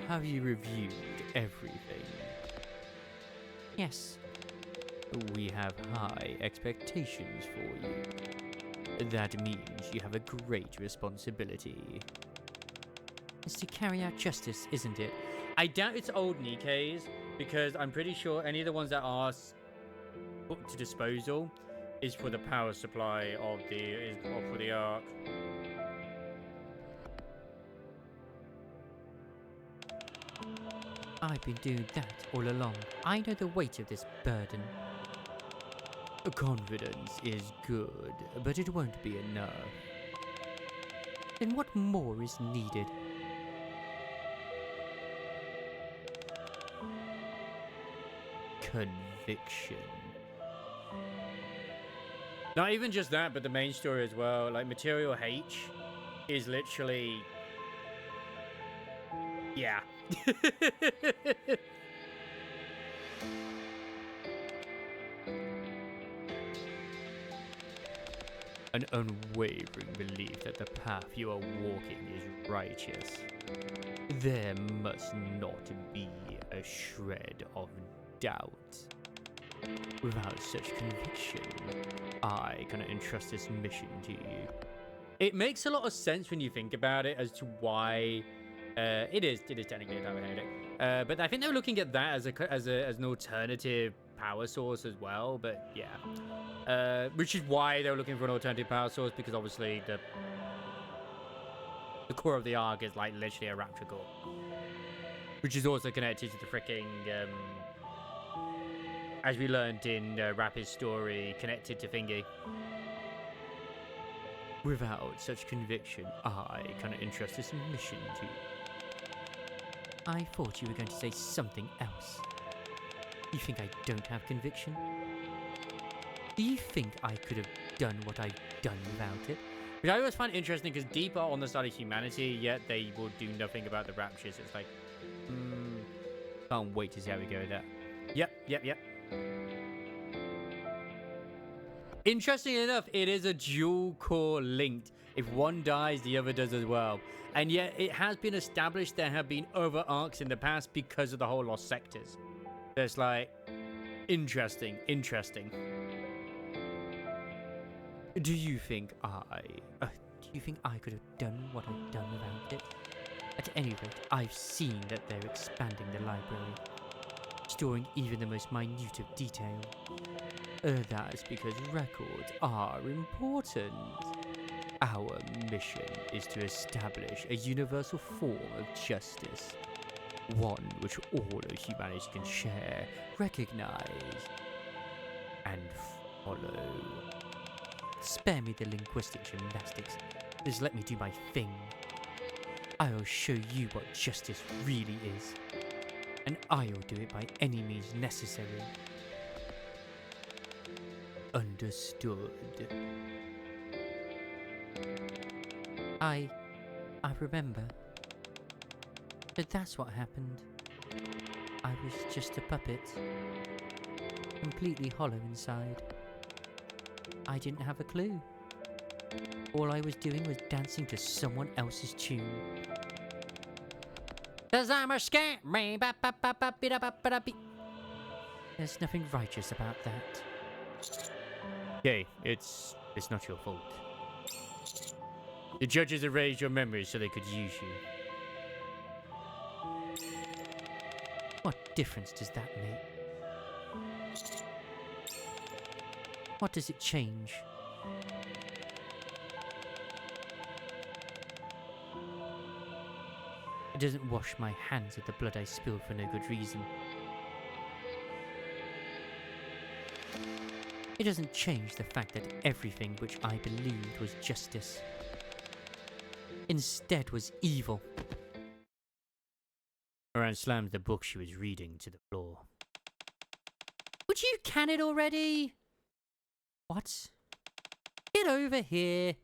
Have you reviewed everything? Yes. We have high expectations for you. That means you have a great responsibility. It's to carry out justice, isn't it? I doubt it's old Nikke's, because I'm pretty sure any of the ones that are put to disposal is for the power supply of for the Ark. I've been doing that all along. I know the weight of this burden. Confidence is good, but it won't be enough. Then what more is needed? conviction. Not even just that, but the main story as well. Like, Material H is literally... Yeah. An unwavering belief that the path you are walking is righteous. There must not be a shred of doubt. Without such conviction, I cannot entrust this mission to you. It makes a lot of sense when you think about it as to why it is technically a type. But I think they were looking at that as an alternative power source as well. But yeah, which is why they were looking for an alternative power source, because obviously the core of the arc is like literally a rapture core, which is also connected to the freaking as we learned in Rapid's story, connected to Thingy. Without such conviction, I cannot entrust this mission to you. I thought you were going to say something else. You think I don't have conviction? Do you think I could have done what I've done without it? Which I always find interesting, because deep are on the side of humanity, yet they will do nothing about the raptures. It's like, Can't wait to see how we go with that. Yep. Interesting enough, it is a dual core linked. If one dies, the other does as well. And yet it has been established there have been other arcs in the past because of the whole lost sectors. So it's like, interesting. Do you think I could have done what I've done without it? At any rate, I've seen that they're expanding the library, storing even the most minute of detail. That's because records are important. Our mission is to establish a universal form of justice, one which all of humanity can share, recognize, and follow. Spare me the linguistic gymnastics. Just let me do my thing. I'll show you what justice really is, and I'll do it by any means necessary. Understood. I remember. But that's what happened. I was just a puppet. Completely hollow inside. I didn't have a clue. All I was doing was dancing to someone else's tune. 'Cause I'm a scat man. There's nothing righteous about that. Okay, it's not your fault. The judges erased your memories so they could use you. What difference does that make? What does it change? It doesn't wash my hands of the blood I spilled for no good reason. It doesn't change the fact that everything which I believed was justice instead was evil. Moran slammed the book she was reading to the floor. Would you can it already? What? Get over here.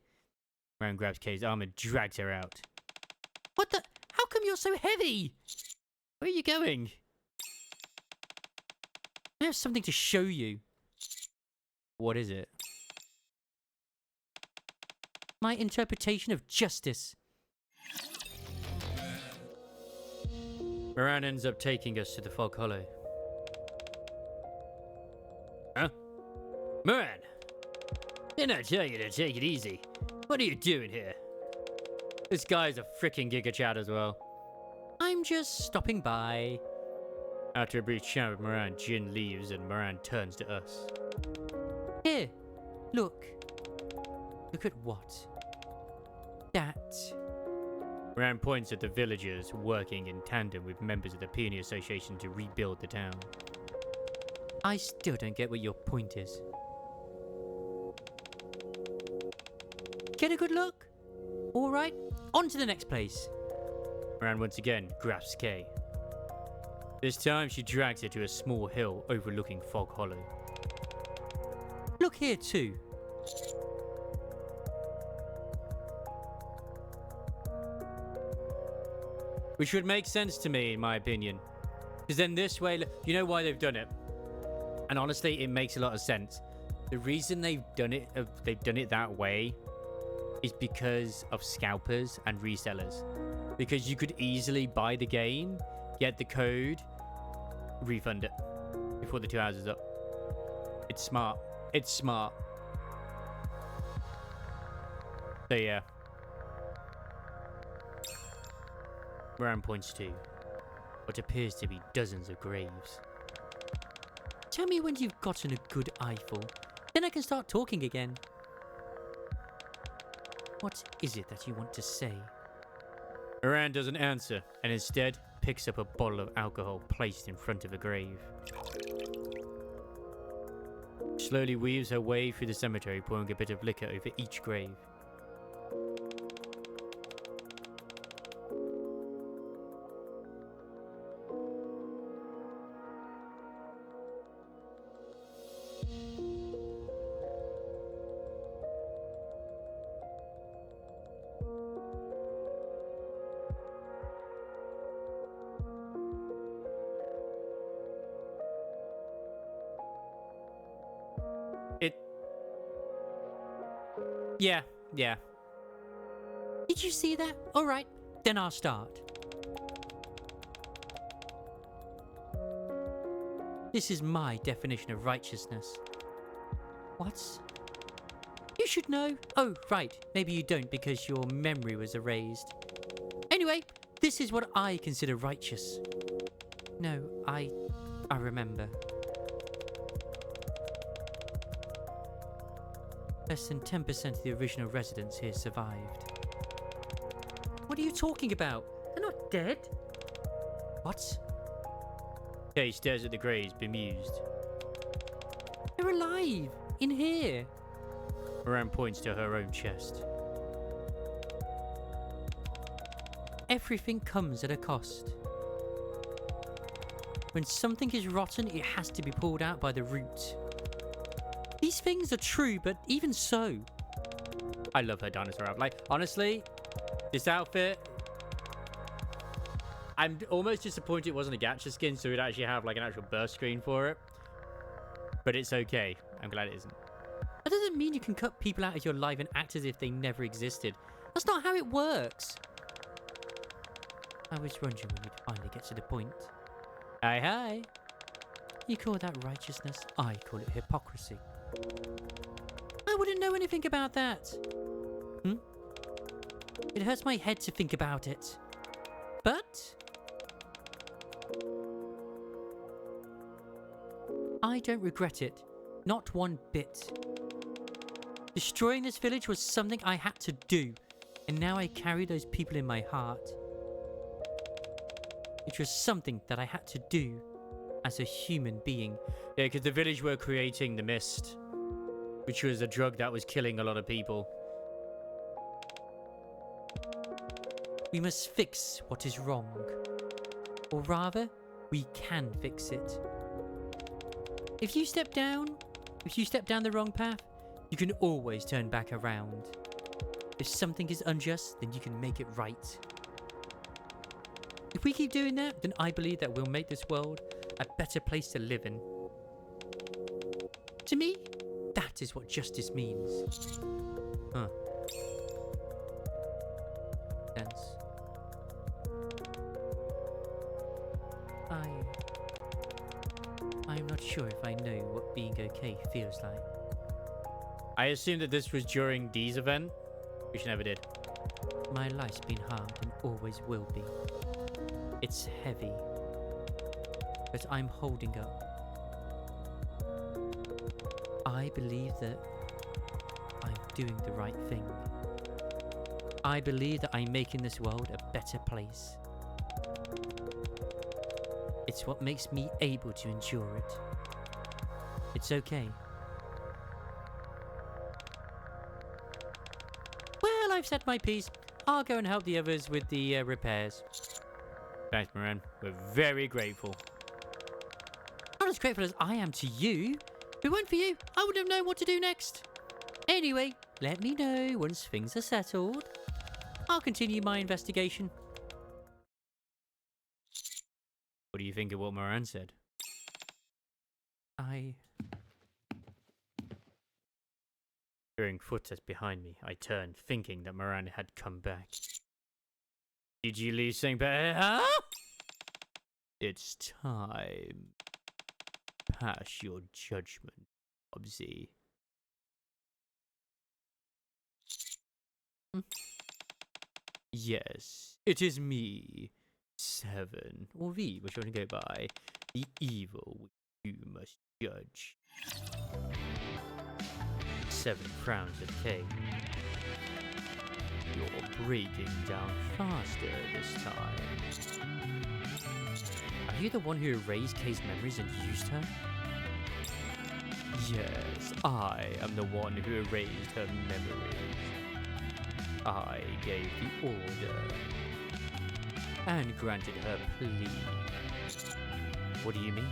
Moran grabbed Kay's arm and dragged her out. What the? How come you're so heavy? Where are you going? I have something to show you. What is it? My interpretation of justice. Moran ends up taking us to the Fog Hollow. Huh? Moran! Didn't I tell you to take it easy? What are you doing here? This guy's a freaking Giga Chad as well. I'm just stopping by. After a brief chat with Moran, Jin leaves and Moran turns to us. Here, look. Look at what? That. Moran points at the villagers working in tandem with members of the Peony Association to rebuild the town. I still don't get what your point is. Get a good look? Alright, on to the next place. Moran once again grasps Kay. This time she drags her to a small hill overlooking Fog Hollow. Look here too. Which would make sense to me, in my opinion. Because then this way, you know why they've done it? And honestly, it makes a lot of sense. The reason they've done it that way is because of scalpers and resellers. Because you could easily buy the game, get the code, refund it before the 2 hours is up. It's smart. It's smart. So yeah. Round points to what appears to be dozens of graves. Tell me when you've gotten a good eyeful. Then I can start talking again. What is it that you want to say? Moran doesn't answer and instead picks up a bottle of alcohol placed in front of a grave. Slowly weaves her way through the cemetery, pouring a bit of liquor over each grave. Yeah. Did you see that? All right, then I'll start. This is my definition of righteousness. What? You should know. Oh, right. Maybe you don't because your memory was erased. Anyway, this is what I consider righteous. No, I remember. Less than 10% of the original residents here survived. What are you talking about? They're not dead. What? Kay stares at the graves, bemused. They're alive. In here. Moran points to her own chest. Everything comes at a cost. When something is rotten, it has to be pulled out by the root. These things are true, but even so. I love her dinosaur outfit. Like, honestly, this outfit, I'm almost disappointed it wasn't a gacha skin, so we'd actually have like an actual burst screen for it. But it's okay. I'm glad it isn't. That doesn't mean you can cut people out of your life and act as if they never existed. That's not how it works. I was wondering when you'd finally get to the point. Hi. You call that righteousness? I call it hypocrisy. I wouldn't know anything about that. It hurts my head to think about it. But I don't regret it. Not one bit. Destroying this village was something I had to do, and now I carry those people in my heart. It was something that I had to do as a human being. Yeah, because the village were creating the mist, which was a drug that was killing a lot of people. We must fix what is wrong. Or rather, we can fix it. If you step down the wrong path, you can always turn back around. If something is unjust, then you can make it right. If we keep doing that, then I believe that we'll make this world a better place to live in. To me, that is what justice means. Huh. Sense. I'm not sure if I know what being okay feels like. I assume that this was during Dee's event, which never did. My life's been hard and always will be. It's heavy, but I'm holding up. I believe that I'm doing the right thing. I believe that I'm making this world a better place. It's what makes me able to endure it. It's okay. Well, I've said my piece. I'll go and help the others with the repairs. Thanks, Moran. We're very grateful. Not as grateful as I am to you. If it weren't for you, I wouldn't have known what to do next. Anyway, let me know once things are settled. I'll continue my investigation. What do you think of what Moran said? Hearing footsteps behind me, I turned, thinking that Moran had come back. Did you leave something better? Huh? It's time. Pass your judgment, Obsy. Yes, it is me, Seven, or V, which one to go by, the evil which you must judge. Seven frowns at K. You're breaking down faster this time. Are you the one who erased K's memories and used her? Yes, I am the one who erased her memories. I gave the order and granted her plea. What do you mean?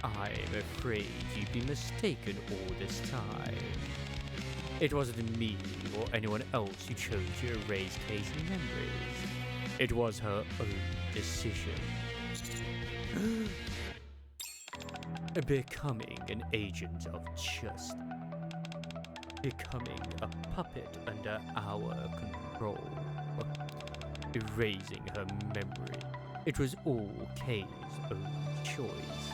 I'm afraid you'd be mistaken all this time. It wasn't me or anyone else who chose to erase Kay's memories. It was her own decision. Becoming an agent of justice. Becoming a puppet under our control. Erasing her memory. It was all Kay's own choice.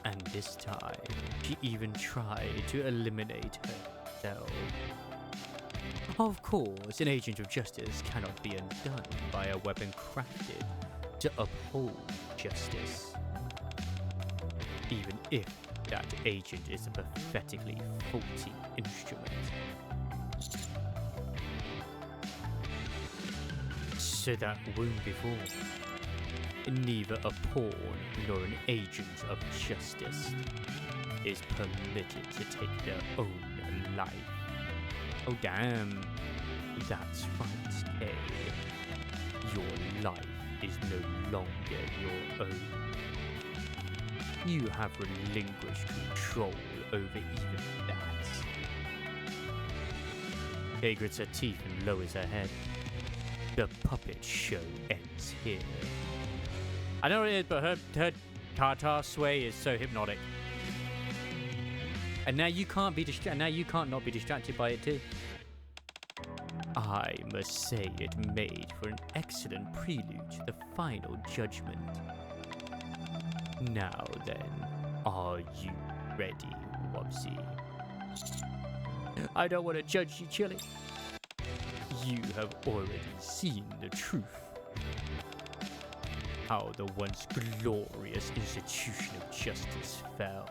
And this time, she even tried to eliminate herself. Of course, an agent of justice cannot be undone by a weapon crafted to uphold justice. Even if that agent is a pathetically faulty instrument. So that won't before. Neither a pawn nor an agent of justice is permitted to take their own life. Oh damn, that's right, Kay. Your life is no longer your own. You have relinquished control over even that. Kay grits her teeth and lowers her head. The puppet show ends here. I know what it is, but her tartar sway is so hypnotic. And now you can't be now you can't not be distracted by it too. I must say it made for an excellent prelude to the final judgment. Now then, are you ready, Wubsy? I don't want to judge you, Chili. You have already seen the truth. How the once glorious institution of justice fell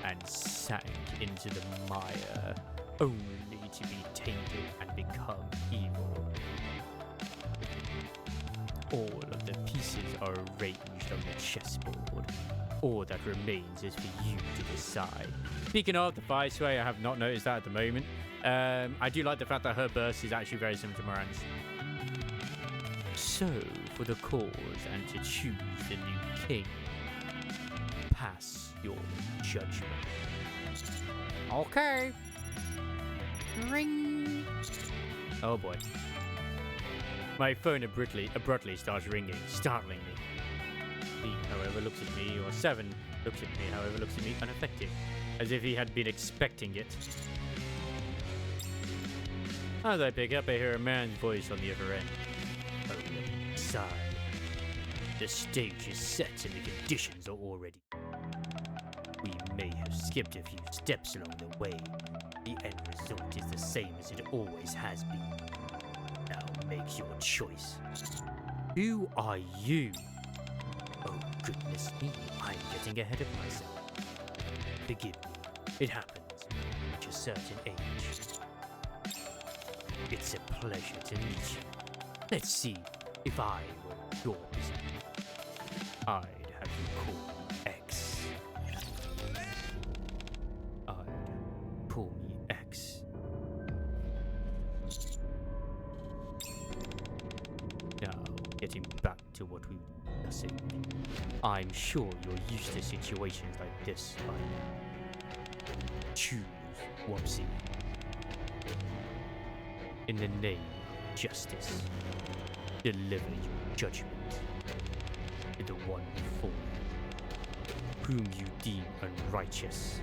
and sank into the mire, only to be tainted and become evil. All of the pieces are arranged on the chessboard. All that remains is for you to decide. Speaking of the fire sway, I have not noticed that at the moment. I do like the fact that her burst is actually very similar to Moran's. So, for the cause and to choose the new king, pass your judgment. Okay. Ring. Oh boy. My phone abruptly starts ringing, startling me. He, however, looks at me, or Seven looks at me, however, looks at me unaffected, as if he had been expecting it. As I pick up, I hear a man's voice on the other end. Oh, sigh. The stage is set and the conditions are all ready. We may have skipped a few steps along the way. The end result is the same as it always has been. Now make your choice. Who are you? Oh, goodness me, I'm getting ahead of myself. Forgive me, it happens at a certain age. It's a pleasure to meet you. Let's see if I were your business. I'd have you call me X. I'd call me X. Getting back to what we were discussing, I'm sure you're used to situations like this by now. Choose, Wopsy. In the name of justice, deliver your judgment to the one before you, whom you deem unrighteous.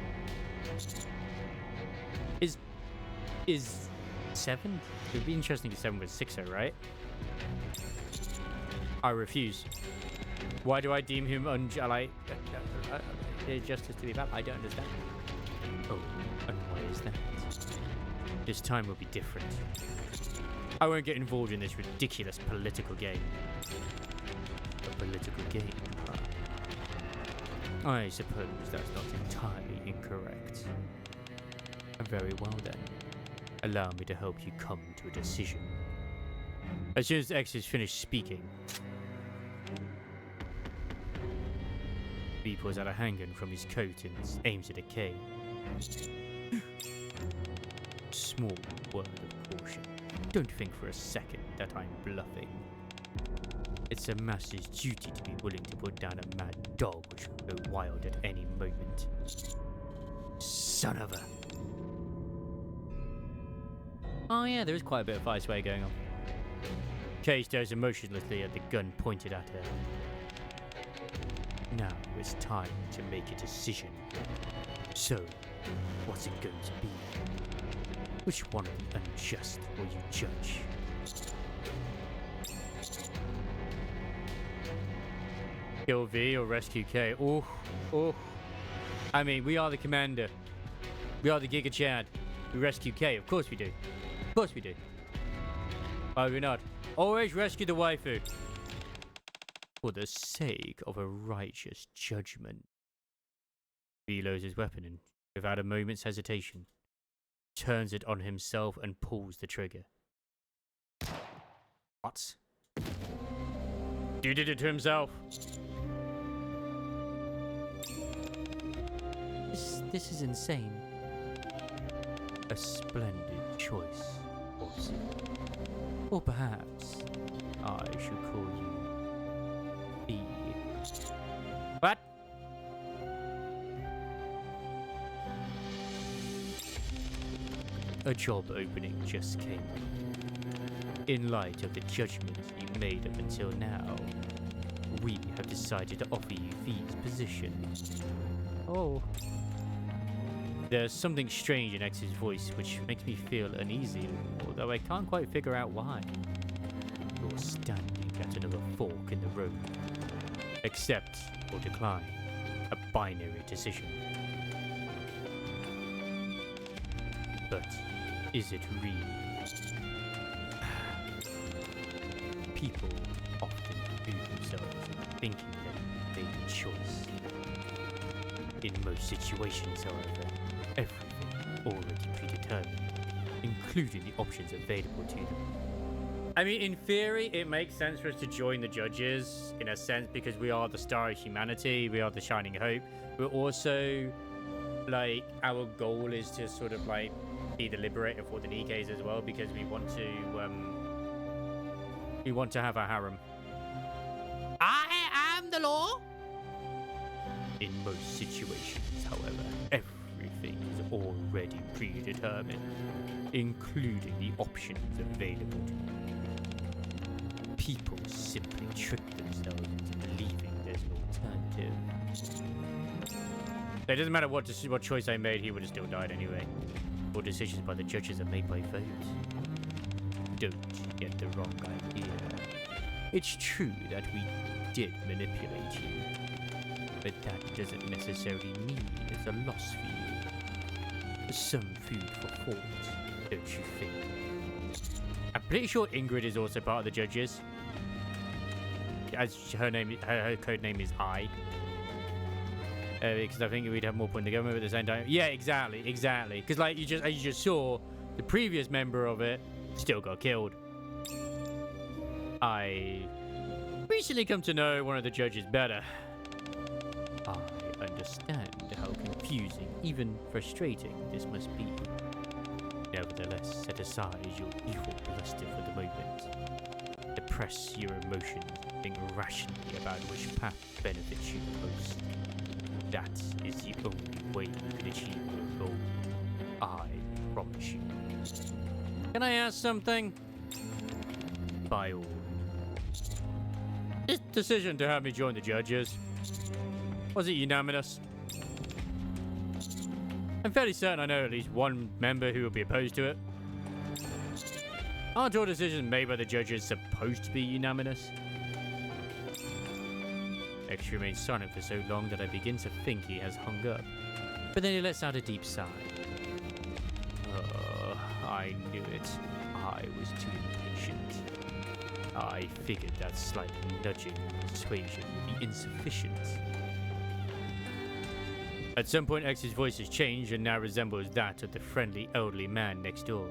Is 7? It would be interesting if 7 was 6, right? I refuse. Why do I deem him justice to be bad? I don't understand. Oh, and why is that? This time will be different. I won't get involved in this ridiculous political game. A political game, huh? I suppose that's not entirely incorrect. Very well then. Allow me to help you come to a decision. As soon as X is finished speaking, B pulls out a handgun from his coat and aims at a K. Small word of caution. Don't think for a second that I'm bluffing. It's a master's duty to be willing to put down a mad dog which will go wild at any moment. Son of a... Oh yeah, there is quite a bit of fire sway going on. Kay stares emotionlessly at the gun pointed at her. Now it's time to make a decision. So, what's it going to be? Which one of the unjust will you judge? Kill V or rescue K? Oh. I mean, we are the commander. We are the Giga Chad. We rescue K, of course we do. Of course we do. Why would we not? Always rescue the waifu. For the sake of a righteous judgment. V loads his weapon and, without a moment's hesitation, turns it on himself and pulls the trigger. What? You did it to himself. This is insane. A splendid choice, Wopsy. Or perhaps I should call you B. What? A job opening just came. In light of the judgments you made up until now, we have decided to offer you V's position. Oh. There's something strange in X's voice which makes me feel uneasy, although I can't quite figure out why. You're standing at another fork in the road. Accept or decline. A binary decision. But is it real? People often do themselves thinking they made a choice. In most situations, however, everything already predetermined, including the options available to them. I mean, in theory, it makes sense for us to join the judges, in a sense, because we are the star of humanity, we are the shining hope. We're also, like, our goal is to sort of, like, be the liberator for the Nikkes as well, because we want to have a harem. I am the law! In most situations, however, everything is already predetermined, including the options available to you. People simply trick themselves into believing there's an alternative. It doesn't matter what choice I made, he would have still died anyway. All decisions by the judges are made by vote. Don't get the wrong idea. It's true that we did manipulate you. But that doesn't necessarily mean it's a loss for you. Some food for thought, don't you think? I'm pretty sure Ingrid is also part of the judges. As her code name is I. Because I think we'd have more point in the government at the same time. Yeah, exactly. Because like as you just saw, the previous member of it still got killed. I recently come to know one of the judges better. I understand how confusing, even frustrating, this must be. Nevertheless, set aside your evil bluster for the moment. The suppress your emotions, think rationally about which path benefits you the most. That is the only way you can achieve your goal. I promise you. Can I ask something? By all. This decision to have me join the judges, was it unanimous? I'm fairly certain I know at least one member who will be opposed to it. Aren't all decisions made by the judges supposed to be unanimous? X remains silent for so long that I begin to think he has hung up. But then he lets out a deep sigh. Oh, I knew it. I was too impatient. I figured that slight nudging and persuasion would be insufficient. At some point, X's voice has changed and now resembles that of the friendly elderly man next door.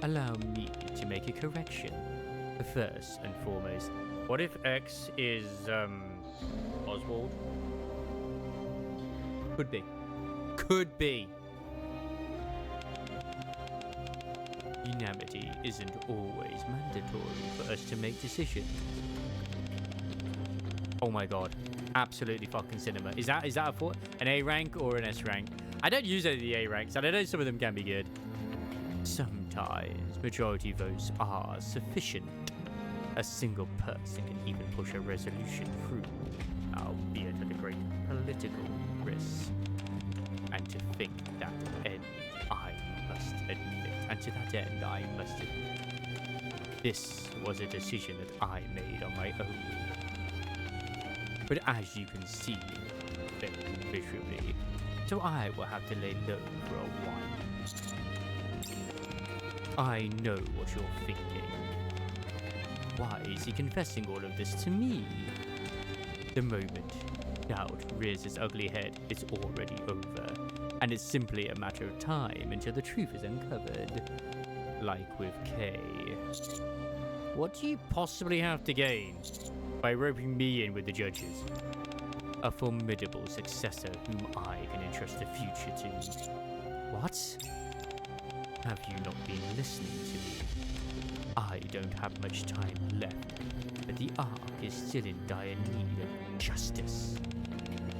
Allow me to make a correction. First and foremost, what if X is, Oswald? Could be. Could be. Unanimity isn't always mandatory for us to make decisions. Oh my god. Absolutely fucking cinema. Is that an A rank or an S rank? I don't use any of the A ranks, and I know some of them can be good. Sometimes majority votes are sufficient. A single person can even push a resolution through, albeit at a great political risk. And to think that end, I must admit, and to that end, I must admit, this was a decision that I made on my own. But as you can see, very visually, so I will have to lay low for a while. I know what you're thinking. Why is he confessing all of this to me? The moment doubt rears its ugly head, it's already over, and it's simply a matter of time until the truth is uncovered. Like with Kay. What do you possibly have to gain by roping me in with the judges? A formidable successor whom I can entrust the future to. What? Have you not been listening to me? I don't have much time left, but the Ark is still in dire need of justice.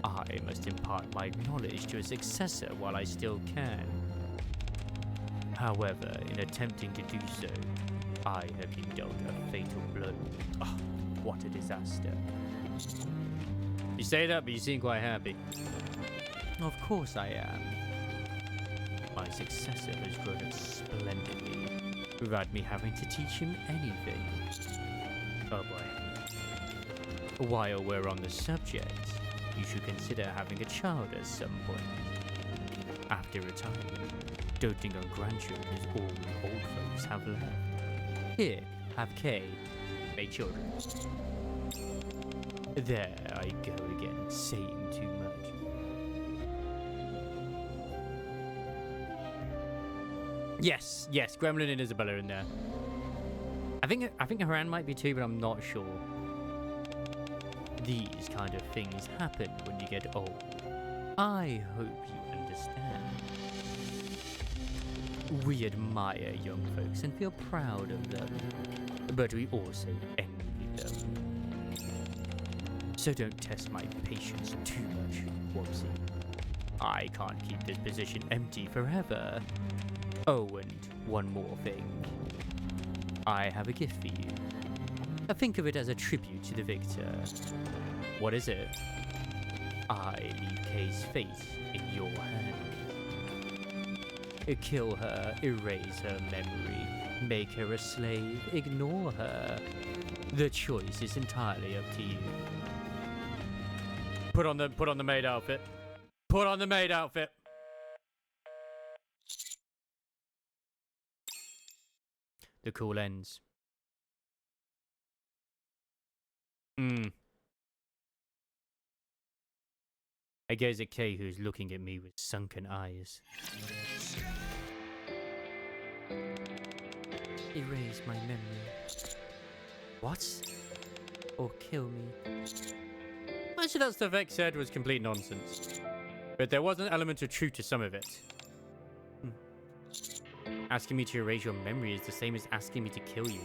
I must impart my knowledge to a successor while I still can. However, in attempting to do so, I have been dealt a fatal blow. Oh, what a disaster. You say that, but you seem quite happy. Of course I am. My successor has grown up splendidly, without me having to teach him anything. Oh boy. While we're on the subject, you should consider having a child at some point. After retirement, doting on grandchildren is all the old folks have left. Here, have Kay. Make children. There I go again, saying too much. Yes, Gremlin and Isabella in there. I think Haran might be too, but I'm not sure. These kind of things happen when you get old. I hope you understand. We admire young folks and feel proud of them, but we also envy them. So don't test my patience too much, Wobsy. I can't keep this position empty forever. Oh, and one more thing. I have a gift for you. Think of it as a tribute to the victor. What is it? I leave Kay's fate in your hands. Kill her, erase her memory, make her a slave, ignore her. The choice is entirely up to you. Put on the maid outfit. Put on the maid outfit. The call ends. I gaze at Kay, who's looking at me with sunken eyes. Erase my memory. What? Or kill me. Much of that stuff X said was complete nonsense. But there was an element of truth to some of it. Asking me to erase your memory is the same as asking me to kill you.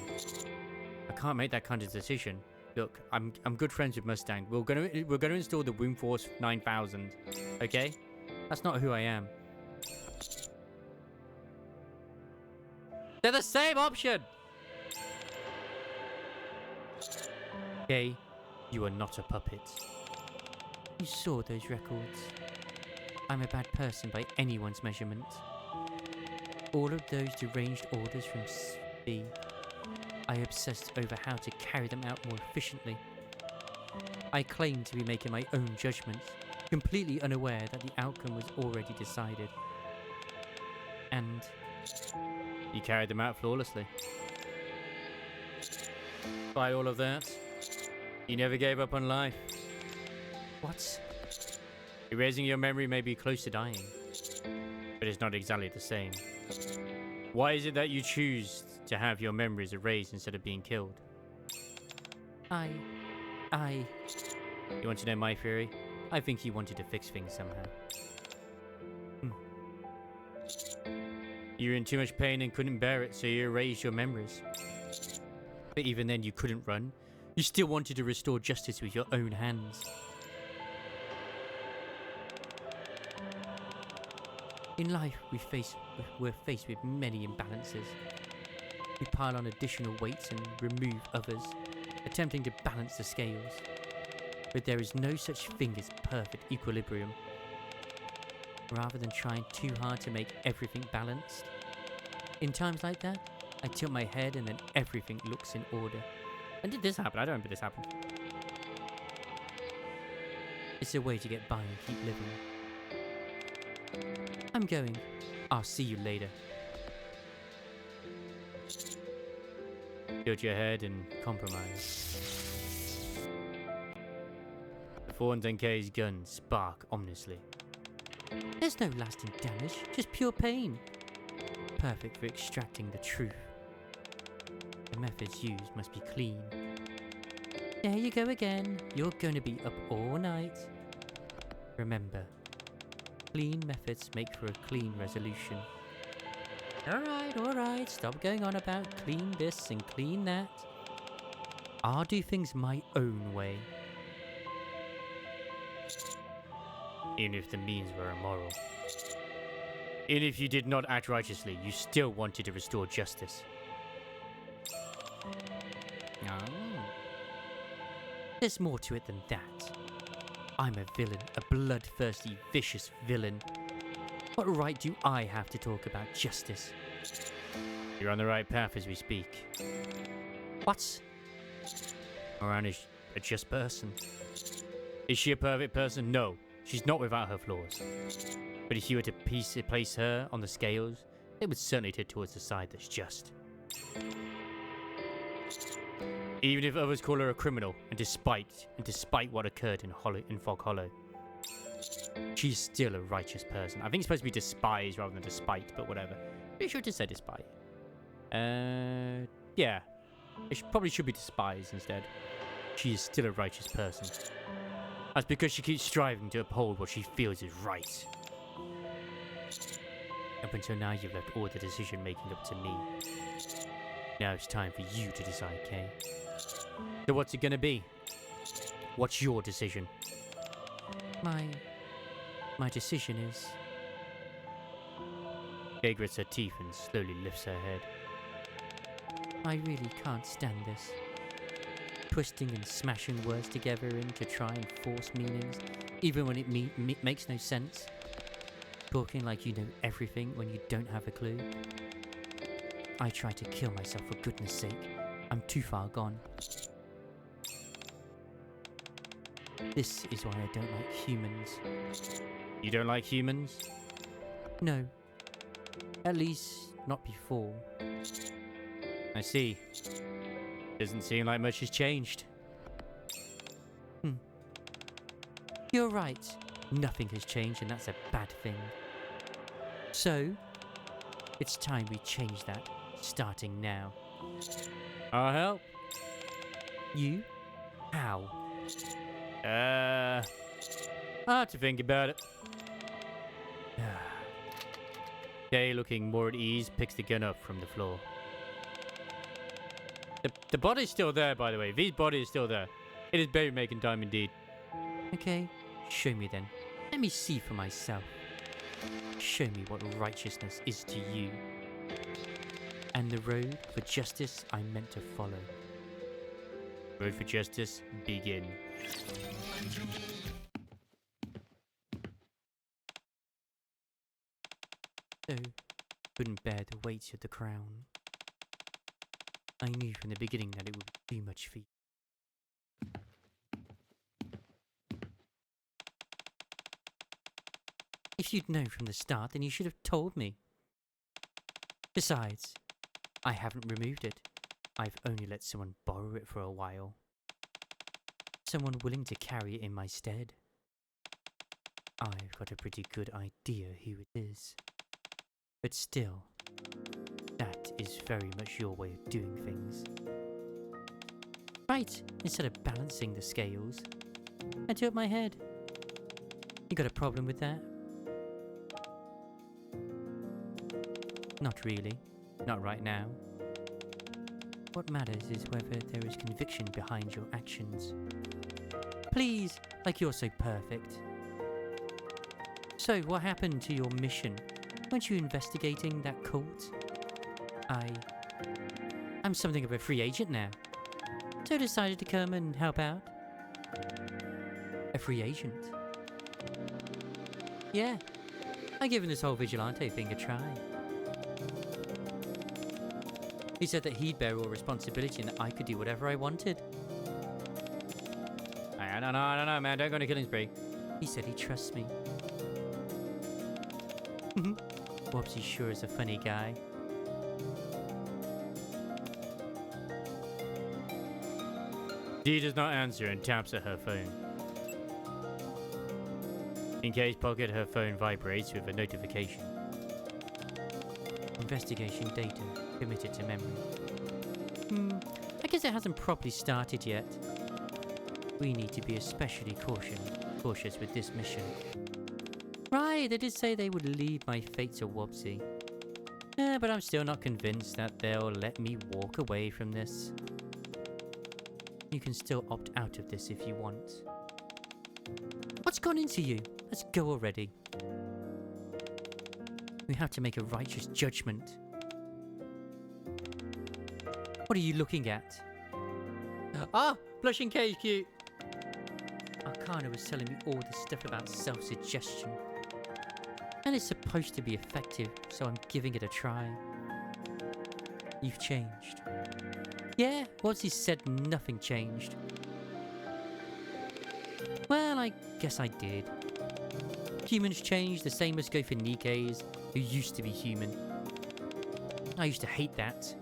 A can't make that kind of decision. Look, I'm good friends with Mustang. We're gonna install the Wing Force 9000. Okay? That's not who I am. They're the same option. Okay, you are not a puppet. You saw those records. I'm a bad person by anyone's measurement. All of those deranged orders from B. I obsessed over how to carry them out more efficiently. I claimed to be making my own judgments, completely unaware that the outcome was already decided. And you carried them out flawlessly. By all of that, you never gave up on life. What? Erasing your memory may be close to dying, but it's not exactly the same. Why is it that you choose to have your memories erased instead of being killed? You want to know my theory? I think he wanted to fix things somehow. You were in too much pain and couldn't bear it, so you erased your memories. But even then you couldn't run. You still wanted to restore justice with your own hands. In life, we're faced with many imbalances. We pile on additional weights and remove others, attempting to balance the scales. But there is no such thing as perfect equilibrium. Rather than trying too hard to make everything balanced, in times like that, I tilt my head and then everything looks in order. When did this happen? I don't remember this happened. It's a way to get by and keep living. I'm going. I'll see you later. Tilt your head and compromise. The 410K's guns spark ominously. There's no lasting damage, just pure pain. Perfect for extracting the truth. The methods used must be clean. There you go again. You're going to be up all night. Remember, clean methods make for a clean resolution. Alright, stop going on about clean this and clean that. I'll do things my own way. Even if the means were immoral. Even if you did not act righteously, you still wanted to restore justice. Oh. There's more to it than that. I'm a villain, a bloodthirsty, vicious villain. What right do I have to talk about justice? You're on the right path as we speak. What? Moran is a just person. Is she a perfect person? No, she's not without her flaws. But if you were to place her on the scales, it would certainly tip towards the side that's just. Even if others call her a criminal, and despite what occurred in Fog Hollow, she's still a righteous person. I think it's supposed to be despised rather than despite, but whatever. Pretty sure it just said despite. Yeah. It probably should be despised instead. She is still a righteous person. That's because she keeps striving to uphold what she feels is right. Up until now, you've left all the decision making up to me. Now it's time for you to decide, Kay. So what's it gonna be? What's your decision? My decision is... Kay grits her teeth and slowly lifts her head. I really can't stand this. Twisting and smashing words together in to try and force meanings, even when it makes no sense. Talking like you know everything when you don't have a clue. I try to kill myself for goodness sake. I'm too far gone. This is why I don't like humans. You don't like humans? No. At least, not before. I see. Doesn't seem like much has changed. You're right. Nothing has changed, and that's a bad thing. So, it's time we change that, starting now. I'll help. You? How? I'll have to think about it. Kay, looking more at ease, picks the gun up from the floor. The body's still there, by the way. V's body is still there. It is baby making time indeed. Okay, show me then. Let me see for myself. Show me what righteousness is to you. And the road for justice I'm meant to follow. Road for justice, begin. So, couldn't bear the weight of the crown. I knew from the beginning that it would be too much for you. If you'd known from the start, then you should have told me. Besides, I haven't removed it. I've only let someone borrow it for a while. Someone willing to carry it in my stead. I've got a pretty good idea who it is. But still, that is very much your way of doing things. Right, instead of balancing the scales, I tilt my head. You got a problem with that? Not really. Not right now. What matters is whether there is conviction behind your actions. Please, like you're so perfect. So, what happened to your mission? Weren't you investigating that cult? I'm something of a free agent now. So I decided to come and help out. A free agent? Yeah, I've given this whole vigilante thing a try. He said that he'd bear all responsibility and that I could do whatever I wanted. I don't know, man. Don't go on a killing spree. He said he trusts me. Wobbsy sure is a funny guy. Dee does not answer and taps at her phone. In case pocket, her phone vibrates with a notification. Investigation data committed to memory. I guess it hasn't properly started yet. We need to be especially cautious with this mission. Right, they did say they would leave my fate to Wobbsy. But I'm still not convinced that they'll let me walk away from this. You can still opt out of this if you want. What's gone into you? Let's go already. We have to make a righteous judgment. What are you looking at? Ah, blushing cage cute. Arcana was telling me all this stuff about self-suggestion. And it's supposed to be effective, so I'm giving it a try. You've changed. Yeah, once he said nothing changed. Well, I guess I did. Humans change, the same must go for Nikkes, who used to be human. I used to hate that.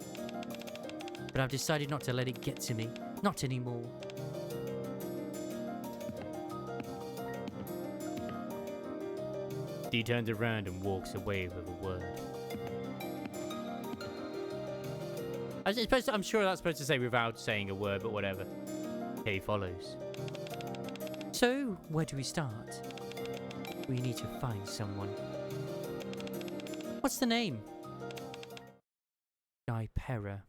But I've decided not to let it get to me. Not anymore. Dee turns around and walks away with a word. I'm sure that's supposed to say without saying a word, but whatever. Kay follows. So, where do we start? We need to find someone. What's the name? Guy-Pera.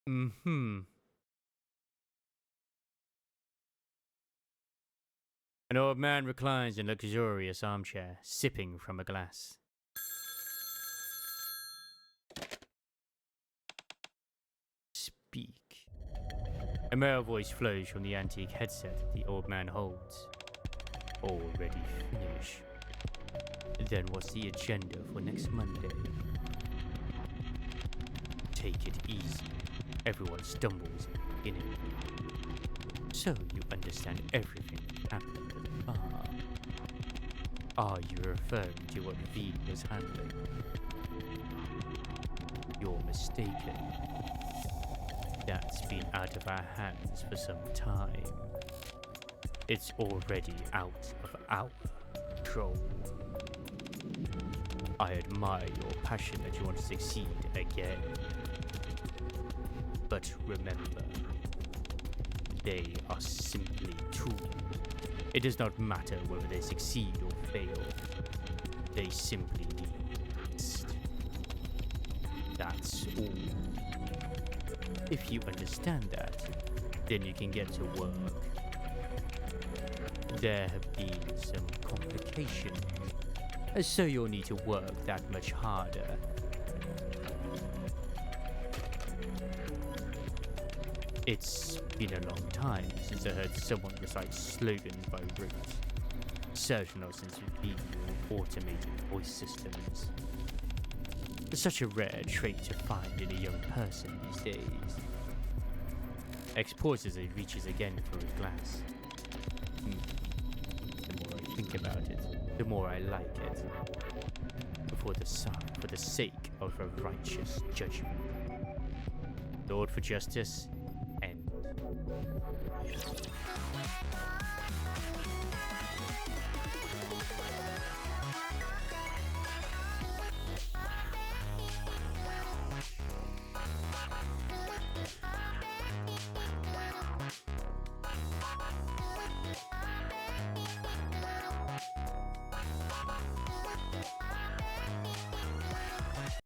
An old man reclines in a luxurious armchair, sipping from a glass. Speak. A male voice flows from the antique headset the old man holds. Already finished. Then what's the agenda for next Monday? Take it easy. Everyone stumbles in the beginning. So you understand everything that happened at the bar. Are you referring to what V was handling? You're mistaken. That's been out of our hands for some time. It's already out of our control. I admire your passion that you want to succeed again. But remember, they are simply tools. It does not matter whether they succeed or fail. They simply need rest. That That's all. If you understand that, then you can get to work. There have been some complications, so you'll need to work that much harder. It's been a long time since I heard someone recite slogans by rote. Certainly not since we've been with automated voice systems. It's such a rare trait to find in a young person these days. X pauses as he reaches again for a glass. The more I think about it, the more I like it. For the sake of a righteous judgment. Lord for justice, end.